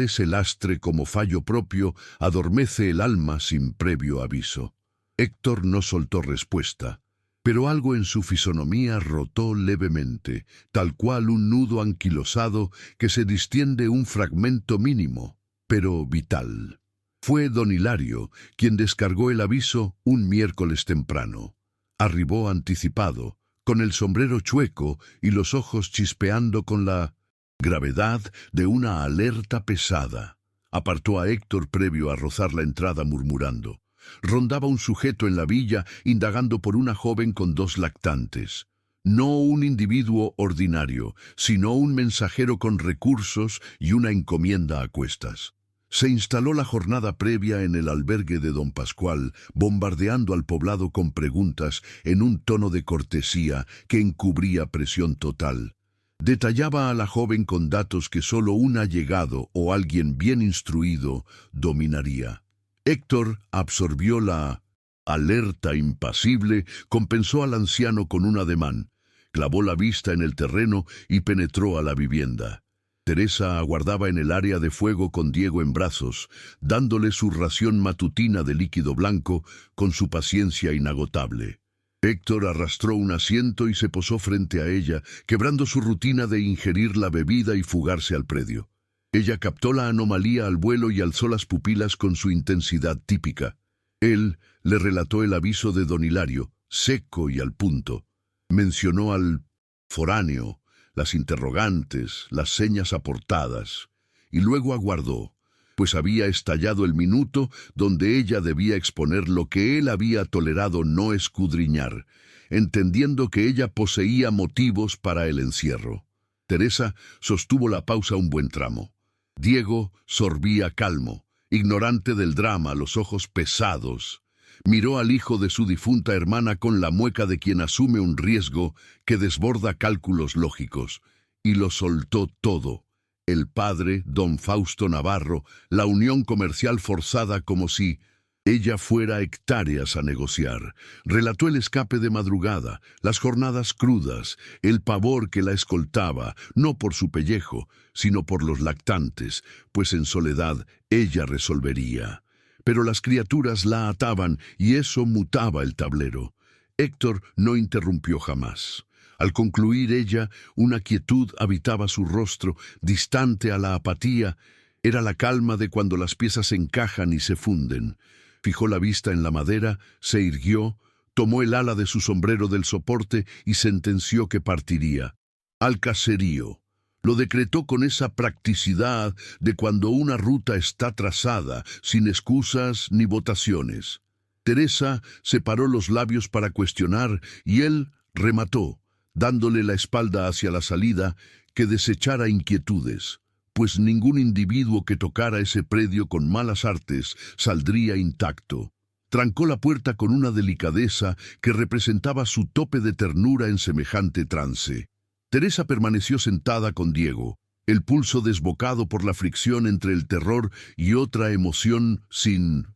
ese lastre como fallo propio adormece el alma sin previo aviso. Héctor no soltó respuesta, pero algo en su fisonomía rotó levemente, tal cual un nudo anquilosado que se distiende un fragmento mínimo, pero vital. Fue don Hilario quien descargó el aviso un miércoles temprano. Arribó anticipado, con el sombrero chueco y los ojos chispeando con la gravedad de una alerta pesada. Apartó a Héctor previo a rozar la entrada murmurando. Rondaba un sujeto en la villa indagando por una joven con 2 lactantes. No un individuo ordinario, sino un mensajero con recursos y una encomienda a cuestas. Se instaló la jornada previa en el albergue de don Pascual, bombardeando al poblado con preguntas en un tono de cortesía que encubría presión total. Detallaba a la joven con datos que solo un allegado o alguien bien instruido dominaría. Héctor absorbió la alerta impasible, compensó al anciano con un ademán, clavó la vista en el terreno y penetró a la vivienda. Teresa aguardaba en el área de fuego con Diego en brazos, dándole su ración matutina de líquido blanco con su paciencia inagotable. Héctor arrastró un asiento y se posó frente a ella, quebrando su rutina de ingerir la bebida y fugarse al predio. Ella captó la anomalía al vuelo y alzó las pupilas con su intensidad típica. Él le relató el aviso de don Hilario, seco y al punto. Mencionó al foráneo, las interrogantes, las señas aportadas, y luego aguardó, pues había estallado el minuto donde ella debía exponer lo que él había tolerado no escudriñar, entendiendo que ella poseía motivos para el encierro. Teresa sostuvo la pausa un buen tramo. Diego sorbía calmo, ignorante del drama, los ojos pesados. Miró al hijo de su difunta hermana con la mueca de quien asume un riesgo que desborda cálculos lógicos, y lo soltó todo. El padre, don Fausto Navarro, la unión comercial forzada como si ella fuera hectáreas a negociar. Relató el escape de madrugada, las jornadas crudas, el pavor que la escoltaba, no por su pellejo, sino por los lactantes, pues en soledad ella resolvería. Pero las criaturas la ataban y eso mutaba el tablero. Héctor no interrumpió jamás. Al concluir ella, una quietud habitaba su rostro, distante a la apatía. Era la calma de cuando las piezas encajan y se funden. Fijó la vista en la madera, se irguió, tomó el ala de su sombrero del soporte y sentenció que partiría. Al caserío. Lo decretó con esa practicidad de cuando una ruta está trazada, sin excusas ni votaciones. Teresa separó los labios para cuestionar y él remató, dándole la espalda hacia la salida, que desechara inquietudes, pues ningún individuo que tocara ese predio con malas artes saldría intacto. Trancó la puerta con una delicadeza que representaba su tope de ternura en semejante trance. Teresa permaneció sentada con Diego, el pulso desbocado por la fricción entre el terror y otra emoción sin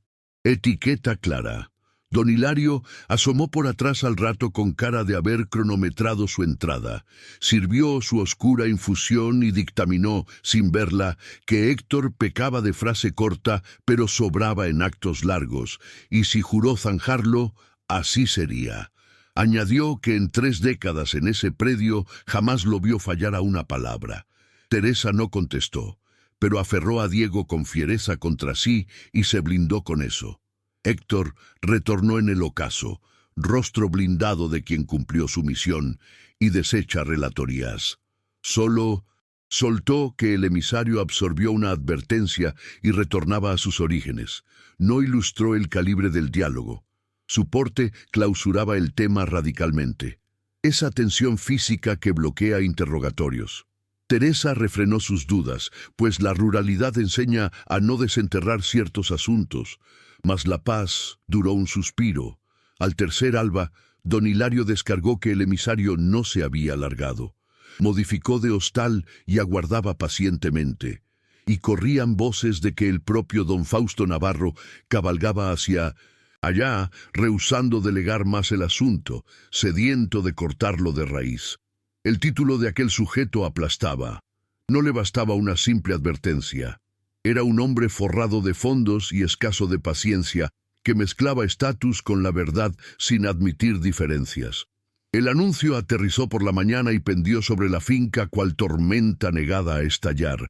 etiqueta clara. Don Hilario asomó por atrás al rato con cara de haber cronometrado su entrada. Sirvió su oscura infusión y dictaminó, sin verla, que Héctor pecaba de frase corta, pero sobraba en actos largos, y si juró zanjarlo, así sería. Añadió que en 3 décadas en ese predio jamás lo vio fallar a una palabra. Teresa no contestó, pero aferró a Diego con fiereza contra sí y se blindó con eso. Héctor retornó en el ocaso, rostro blindado de quien cumplió su misión y deshecha relatorías. Solo soltó que el emisario absorbió una advertencia y retornaba a sus orígenes. No ilustró el calibre del diálogo. Su porte clausuraba el tema radicalmente. Esa tensión física que bloquea interrogatorios. Teresa refrenó sus dudas, pues la ruralidad enseña a no desenterrar ciertos asuntos, mas la paz duró un suspiro. Al tercer alba, don Hilario descargó que el emisario no se había alargado. Modificó de hostal y aguardaba pacientemente. Y corrían voces de que el propio don Fausto Navarro cabalgaba hacia allá, rehusando delegar más el asunto, sediento de cortarlo de raíz. El título de aquel sujeto aplastaba. No le bastaba una simple advertencia. Era un hombre forrado de fondos y escaso de paciencia, que mezclaba estatus con la verdad sin admitir diferencias. El anuncio aterrizó por la mañana y pendió sobre la finca cual tormenta negada a estallar.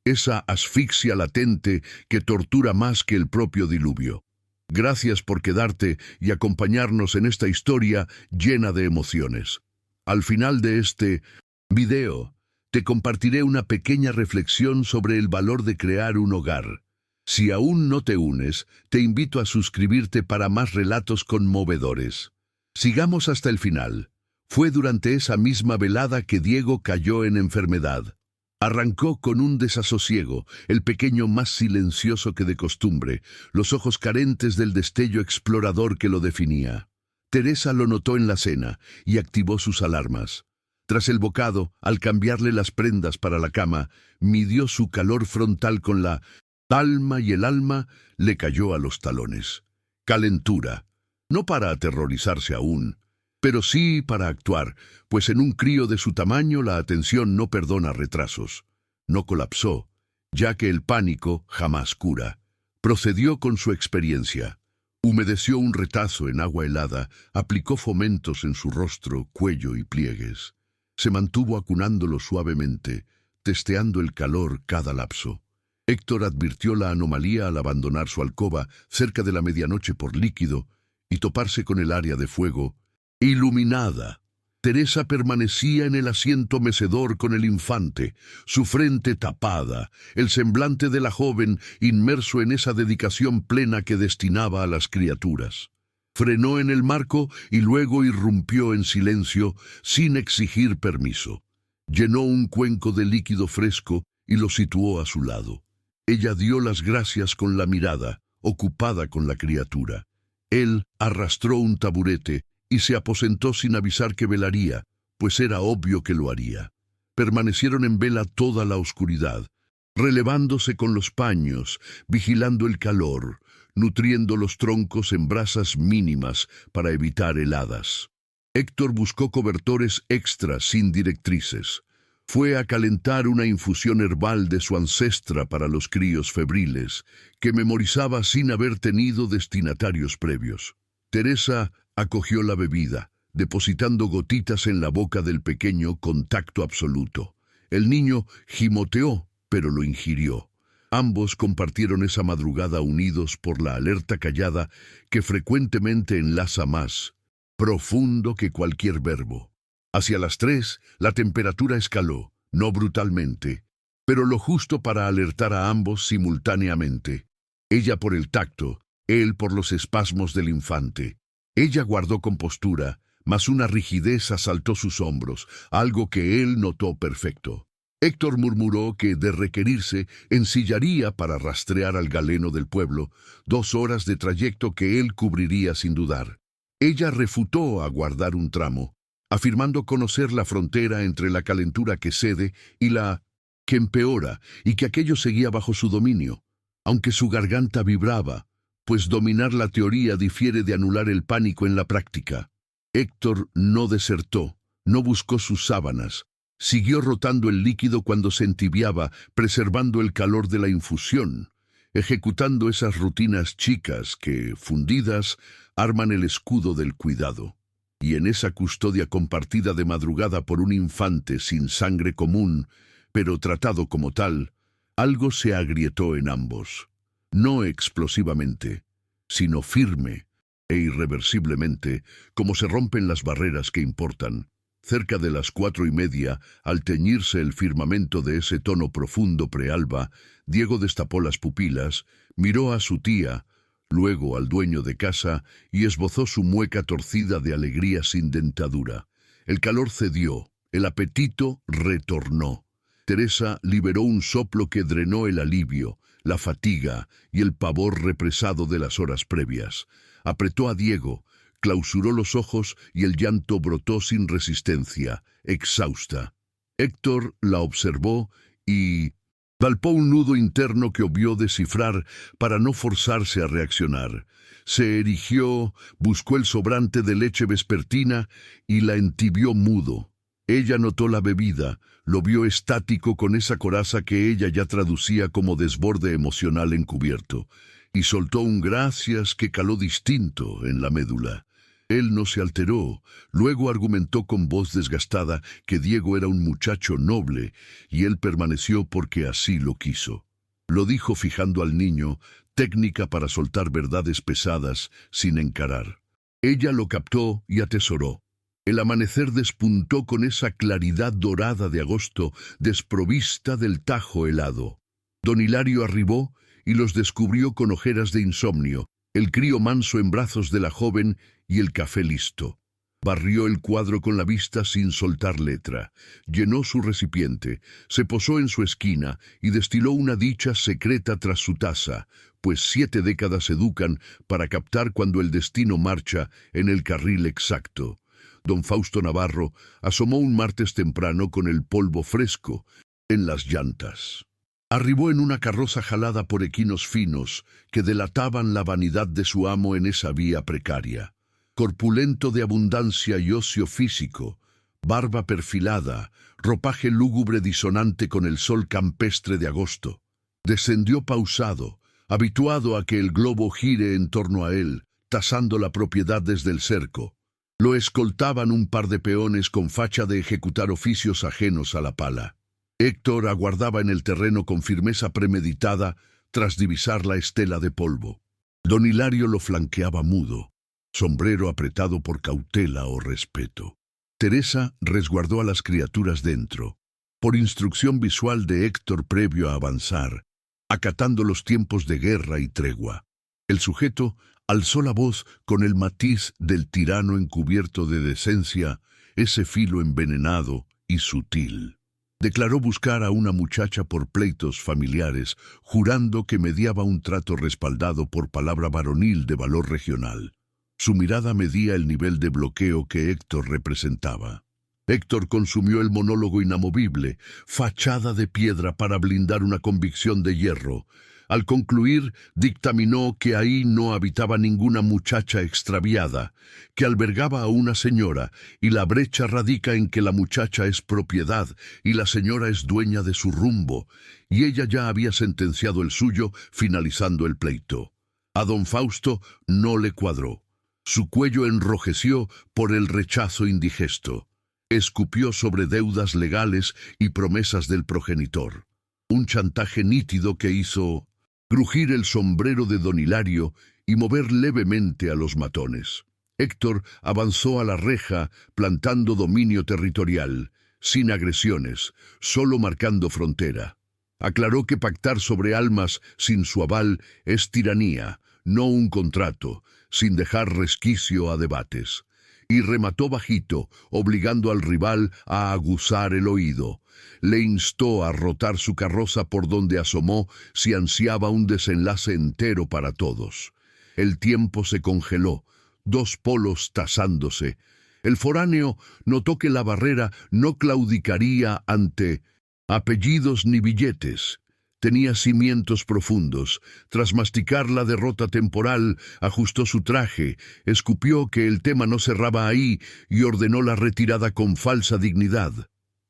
Esa asfixia latente que tortura más que el propio diluvio. Gracias por quedarte y acompañarnos en esta historia llena de emociones. Al final de este video, te compartiré una pequeña reflexión sobre el valor de crear un hogar. Si aún no te unes, te invito a suscribirte para más relatos conmovedores. Sigamos hasta el final. Fue durante esa misma velada que Diego cayó en enfermedad. Arrancó con un desasosiego, el pequeño más silencioso que de costumbre, los ojos carentes del destello explorador que lo definía. Teresa lo notó en la cena y activó sus alarmas. Tras el bocado, al cambiarle las prendas para la cama, midió su calor frontal con la palma y el alma le cayó a los talones. Calentura, no para aterrorizarse aún, pero sí para actuar, pues en un crío de su tamaño la atención no perdona retrasos. No colapsó, ya que el pánico jamás cura. Procedió con su experiencia. Humedeció un retazo en agua helada, aplicó fomentos en su rostro, cuello y pliegues. Se mantuvo acunándolo suavemente, testeando el calor cada lapso. Héctor advirtió la anomalía al abandonar su alcoba cerca de la medianoche por líquido y toparse con el área de fuego, iluminada. Teresa permanecía en el asiento mecedor con el infante, su frente tapada, el semblante de la joven inmerso en esa dedicación plena que destinaba a las criaturas. Frenó en el marco y luego irrumpió en silencio, sin exigir permiso. Llenó un cuenco de líquido fresco y lo situó a su lado. Ella dio las gracias con la mirada, ocupada con la criatura. Él arrastró un taburete y se aposentó sin avisar que velaría, pues era obvio que lo haría. Permanecieron en vela toda la oscuridad, relevándose con los paños, vigilando el calor, nutriendo los troncos en brasas mínimas para evitar heladas. Héctor buscó cobertores extras sin directrices. Fue a calentar una infusión herbal de su ancestra para los críos febriles, que memorizaba sin haber tenido destinatarios previos. Teresa acogió la bebida, depositando gotitas en la boca del pequeño con tacto absoluto. El niño gimoteó, pero lo ingirió. Ambos compartieron esa madrugada unidos por la alerta callada que frecuentemente enlaza más profundo que cualquier verbo. Hacia las 3, la temperatura escaló, no brutalmente, pero lo justo para alertar a ambos simultáneamente. Ella por el tacto, él por los espasmos del infante. Ella guardó compostura, mas una rigidez asaltó sus hombros, algo que él notó perfecto. Héctor murmuró que, de requerirse, ensillaría para rastrear al galeno del pueblo, 2 horas de trayecto que él cubriría sin dudar. Ella refutó aguardar un tramo, afirmando conocer la frontera entre la calentura que cede y la que empeora, y que aquello seguía bajo su dominio, aunque su garganta vibraba, pues dominar la teoría difiere de anular el pánico en la práctica. Héctor no desertó, no buscó sus sábanas, siguió rotando el líquido cuando se entibiaba, preservando el calor de la infusión, ejecutando esas rutinas chicas que, fundidas, arman el escudo del cuidado. Y en esa custodia compartida de madrugada por un infante sin sangre común, pero tratado como tal, algo se agrietó en ambos. No explosivamente, sino firme e irreversiblemente, como se rompen las barreras que importan. Cerca de las 4:30, al teñirse el firmamento de ese tono profundo prealba, Diego destapó las pupilas, miró a su tía, luego al dueño de casa, y esbozó su mueca torcida de alegría sin dentadura. El calor cedió, el apetito retornó. Teresa liberó un soplo que drenó el alivio, la fatiga y el pavor represado de las horas previas. Apretó a Diego, clausuró los ojos y el llanto brotó sin resistencia, exhausta. Héctor la observó y palpó un nudo interno que obvió descifrar para no forzarse a reaccionar. Se erigió, buscó el sobrante de leche vespertina y la entibió mudo. Ella notó la bebida, lo vio estático con esa coraza que ella ya traducía como desborde emocional encubierto, y soltó un gracias que caló distinto en la médula. Él no se alteró, luego argumentó con voz desgastada que Diego era un muchacho noble, y él permaneció porque así lo quiso. Lo dijo fijando al niño, técnica para soltar verdades pesadas sin encarar. Ella lo captó y atesoró. El amanecer despuntó con esa claridad dorada de agosto, desprovista del tajo helado. Don Hilario arribó y los descubrió con ojeras de insomnio, el crío manso en brazos de la joven y el café listo. Barrió el cuadro con la vista sin soltar letra, llenó su recipiente, se posó en su esquina y destiló una dicha secreta tras su taza, pues 7 décadas educan para captar cuando el destino marcha en el carril exacto. Don Fausto Navarro asomó un martes temprano con el polvo fresco en las llantas. Arribó en una carroza jalada por equinos finos que delataban la vanidad de su amo en esa vía precaria. Corpulento de abundancia y ocio físico, barba perfilada, ropaje lúgubre disonante con el sol campestre de agosto. Descendió pausado, habituado a que el globo gire en torno a él, tasando la propiedad desde el cerco. Lo escoltaban un par de peones con facha de ejecutar oficios ajenos a la pala. Héctor aguardaba en el terreno con firmeza premeditada tras divisar la estela de polvo. Don Hilario lo flanqueaba mudo, sombrero apretado por cautela o respeto. Teresa resguardó a las criaturas dentro, por instrucción visual de Héctor previo a avanzar, acatando los tiempos de guerra y tregua. El sujeto alzó la voz con el matiz del tirano encubierto de decencia, ese filo envenenado y sutil. Declaró buscar a una muchacha por pleitos familiares, jurando que mediaba un trato respaldado por palabra varonil de valor regional. Su mirada medía el nivel de bloqueo que Héctor representaba. Héctor consumió el monólogo inamovible, fachada de piedra para blindar una convicción de hierro. Al concluir, dictaminó que ahí no habitaba ninguna muchacha extraviada, que albergaba a una señora, y la brecha radica en que la muchacha es propiedad y la señora es dueña de su rumbo, y ella ya había sentenciado el suyo, finalizando el pleito. A don Fausto no le cuadró. Su cuello enrojeció por el rechazo indigesto. Escupió sobre deudas legales y promesas del progenitor. Un chantaje nítido que hizo crujir el sombrero de don Hilario y mover levemente a los matones. Héctor avanzó a la reja, plantando dominio territorial, sin agresiones, solo marcando frontera. Aclaró que pactar sobre almas sin su aval es tiranía, no un contrato, sin dejar resquicio a debates. Y remató bajito, obligando al rival a aguzar el oído. Le instó a rotar su carroza por donde asomó si ansiaba un desenlace entero para todos. El tiempo se congeló, dos polos tasándose. El foráneo notó que la barrera no claudicaría ante apellidos ni billetes. Tenía cimientos profundos. Tras masticar la derrota temporal, ajustó su traje, escupió que el tema no cerraba ahí y ordenó la retirada con falsa dignidad.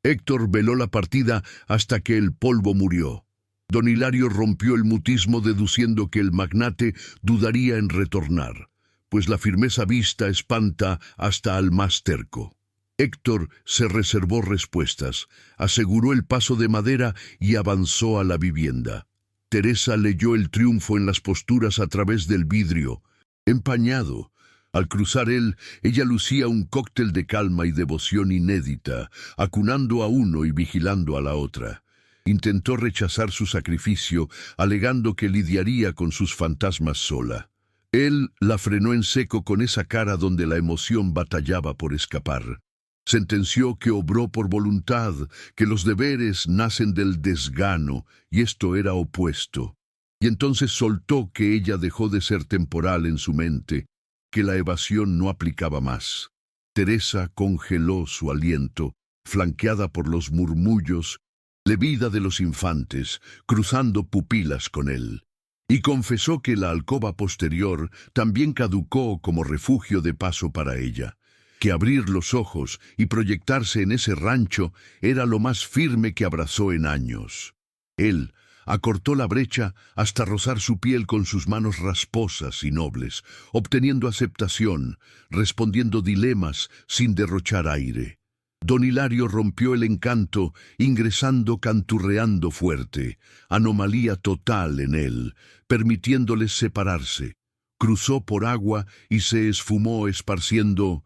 Héctor veló la partida hasta que el polvo murió. Don Hilario rompió el mutismo deduciendo que el magnate dudaría en retornar, pues la firmeza vista espanta hasta al más terco. Héctor se reservó respuestas, aseguró el paso de madera y avanzó a la vivienda. Teresa leyó el triunfo en las posturas a través del vidrio, empañado. Al cruzar él, ella lucía un cóctel de calma y devoción inédita, acunando a uno y vigilando a la otra. Intentó rechazar su sacrificio, alegando que lidiaría con sus fantasmas sola. Él la frenó en seco con esa cara donde la emoción batallaba por escapar. Sentenció que obró por voluntad, que los deberes nacen del desgano, y esto era opuesto. Y entonces soltó que ella dejó de ser temporal en su mente, que la evasión no aplicaba más. Teresa congeló su aliento, flanqueada por los murmullos, levida de los infantes, cruzando pupilas con él. Y confesó que la alcoba posterior también caducó como refugio de paso para ella, que abrir los ojos y proyectarse en ese rancho era lo más firme que abrazó en años. Él acortó la brecha hasta rozar su piel con sus manos rasposas y nobles, obteniendo aceptación, respondiendo dilemas sin derrochar aire. Don Hilario rompió el encanto, ingresando canturreando fuerte, anomalía total en él, permitiéndoles separarse. Cruzó por agua y se esfumó esparciendo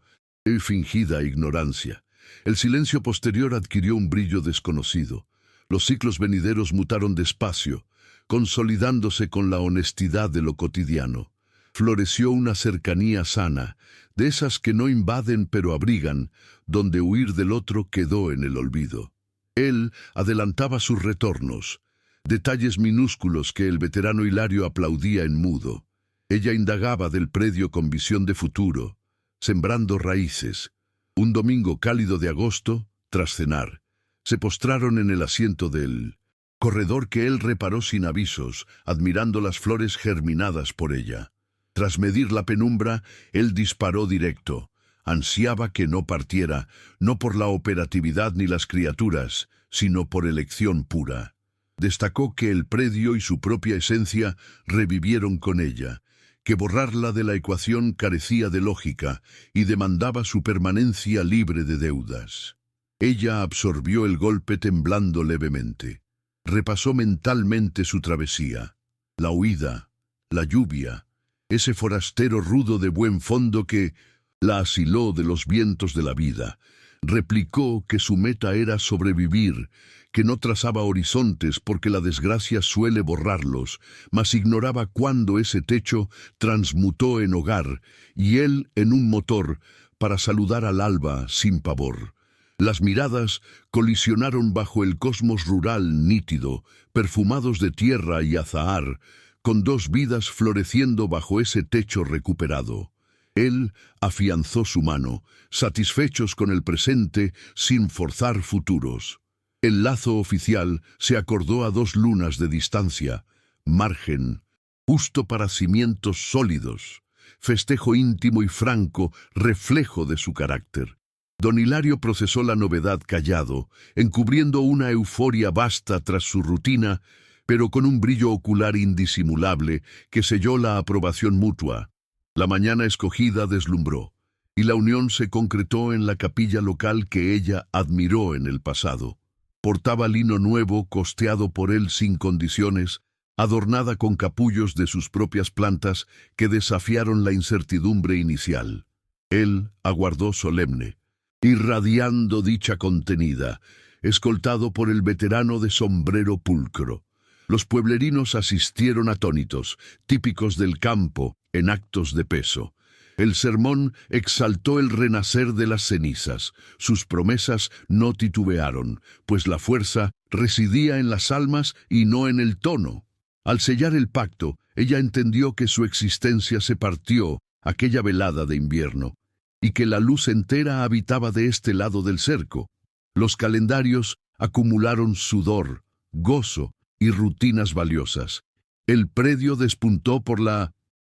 fingida ignorancia. El silencio posterior adquirió un brillo desconocido. Los ciclos venideros mutaron despacio, consolidándose con la honestidad de lo cotidiano. Floreció una cercanía sana, de esas que no invaden pero abrigan, donde huir del otro quedó en el olvido. Él adelantaba sus retornos, detalles minúsculos que el veterano Hilario aplaudía en mudo. Ella indagaba del predio con visión de futuro, sembrando raíces. Un domingo cálido de agosto, tras cenar, se postraron en el asiento del corredor que él reparó sin avisos, admirando las flores germinadas por ella. Tras medir la penumbra, él disparó directo. Ansiaba que no partiera, no por la operatividad ni las criaturas, sino por elección pura. Destacó que el predio y su propia esencia revivieron con ella, que borrarla de la ecuación carecía de lógica y demandaba su permanencia libre de deudas. Ella absorbió el golpe temblando levemente. Repasó mentalmente su travesía, la huida, la lluvia, ese forastero rudo de buen fondo que la asiló de los vientos de la vida, Replicó que su meta era sobrevivir, que no trazaba horizontes porque la desgracia suele borrarlos, mas ignoraba cuándo ese techo transmutó en hogar y él en un motor para saludar al alba sin pavor. Las miradas colisionaron bajo el cosmos rural nítido, perfumados de tierra y azahar, con dos vidas floreciendo bajo ese techo recuperado. Él afianzó su mano, satisfechos con el presente sin forzar futuros. El lazo oficial se acordó a 2 lunas de distancia, margen, justo para cimientos sólidos, festejo íntimo y franco, reflejo de su carácter. Don Hilario procesó la novedad callado, encubriendo una euforia vasta tras su rutina, pero con un brillo ocular indisimulable que selló la aprobación mutua. La mañana escogida deslumbró, y la unión se concretó en la capilla local que ella admiró en el pasado. Portaba lino nuevo, costeado por él sin condiciones, adornada con capullos de sus propias plantas que desafiaron la incertidumbre inicial. Él aguardó solemne, irradiando dicha contenida, escoltado por el veterano de sombrero pulcro. Los pueblerinos asistieron atónitos, típicos del campo, en actos de peso. El sermón exaltó el renacer de las cenizas. Sus promesas no titubearon, pues la fuerza residía en las almas y no en el tono. Al sellar el pacto, ella entendió que su existencia se partió aquella velada de invierno, y que la luz entera habitaba de este lado del cerco. Los calendarios acumularon sudor, gozo y rutinas valiosas. El predio despuntó por la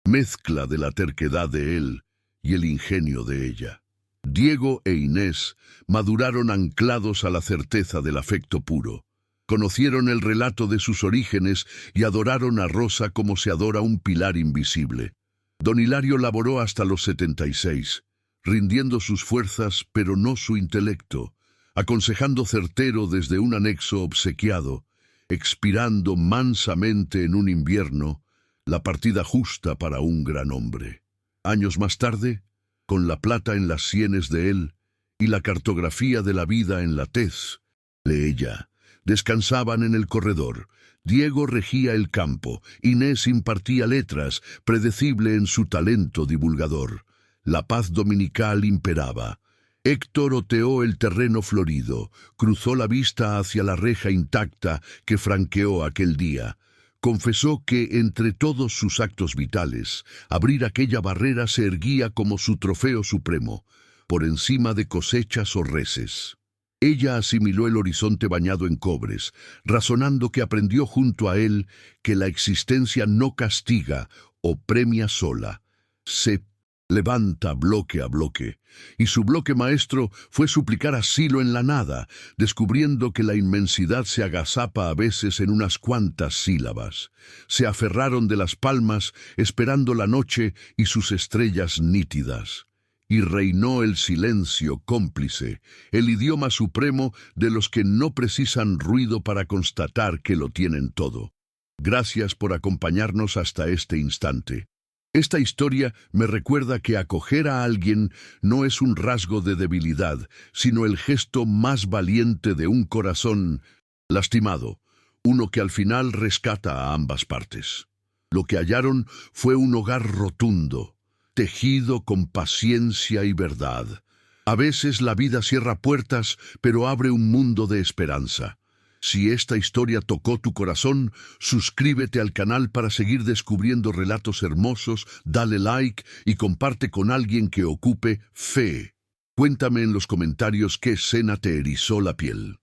mezcla de la terquedad de él y el ingenio de ella. Diego e Inés maduraron anclados a la certeza del afecto puro. Conocieron el relato de sus orígenes y adoraron a Rosa como se adora un pilar invisible. Don Hilario laboró hasta los 76, rindiendo sus fuerzas pero no su intelecto, aconsejando certero desde un anexo obsequiado, expirando mansamente en un invierno, la partida justa para un gran hombre. Años más tarde, con la plata en las sienes de él y la cartografía de la vida en la tez de ella, descansaban en el corredor. Diego regía el campo, Inés impartía letras, predecible en su talento divulgador. La paz dominical imperaba. Héctor oteó el terreno florido, cruzó la vista hacia la reja intacta que franqueó aquel día. Confesó que, entre todos sus actos vitales, abrir aquella barrera se erguía como su trofeo supremo, por encima de cosechas o reses. Ella asimiló el horizonte bañado en cobres, razonando que aprendió junto a él que la existencia no castiga o premia sola, se levanta bloque a bloque, y su bloque maestro fue suplicar asilo en la nada, descubriendo que la inmensidad se agazapa a veces en unas cuantas sílabas. Se aferraron de las palmas, esperando la noche y sus estrellas nítidas. Y reinó el silencio cómplice, el idioma supremo de los que no precisan ruido para constatar que lo tienen todo. Gracias por acompañarnos hasta este instante. Esta historia me recuerda que acoger a alguien no es un rasgo de debilidad, sino el gesto más valiente de un corazón lastimado, uno que al final rescata a ambas partes. Lo que hallaron fue un hogar rotundo, tejido con paciencia y verdad. A veces la vida cierra puertas, pero abre un mundo de esperanza. Si esta historia tocó tu corazón, suscríbete al canal para seguir descubriendo relatos hermosos, dale like y comparte con alguien que ocupe fe. Cuéntame en los comentarios qué escena te erizó la piel.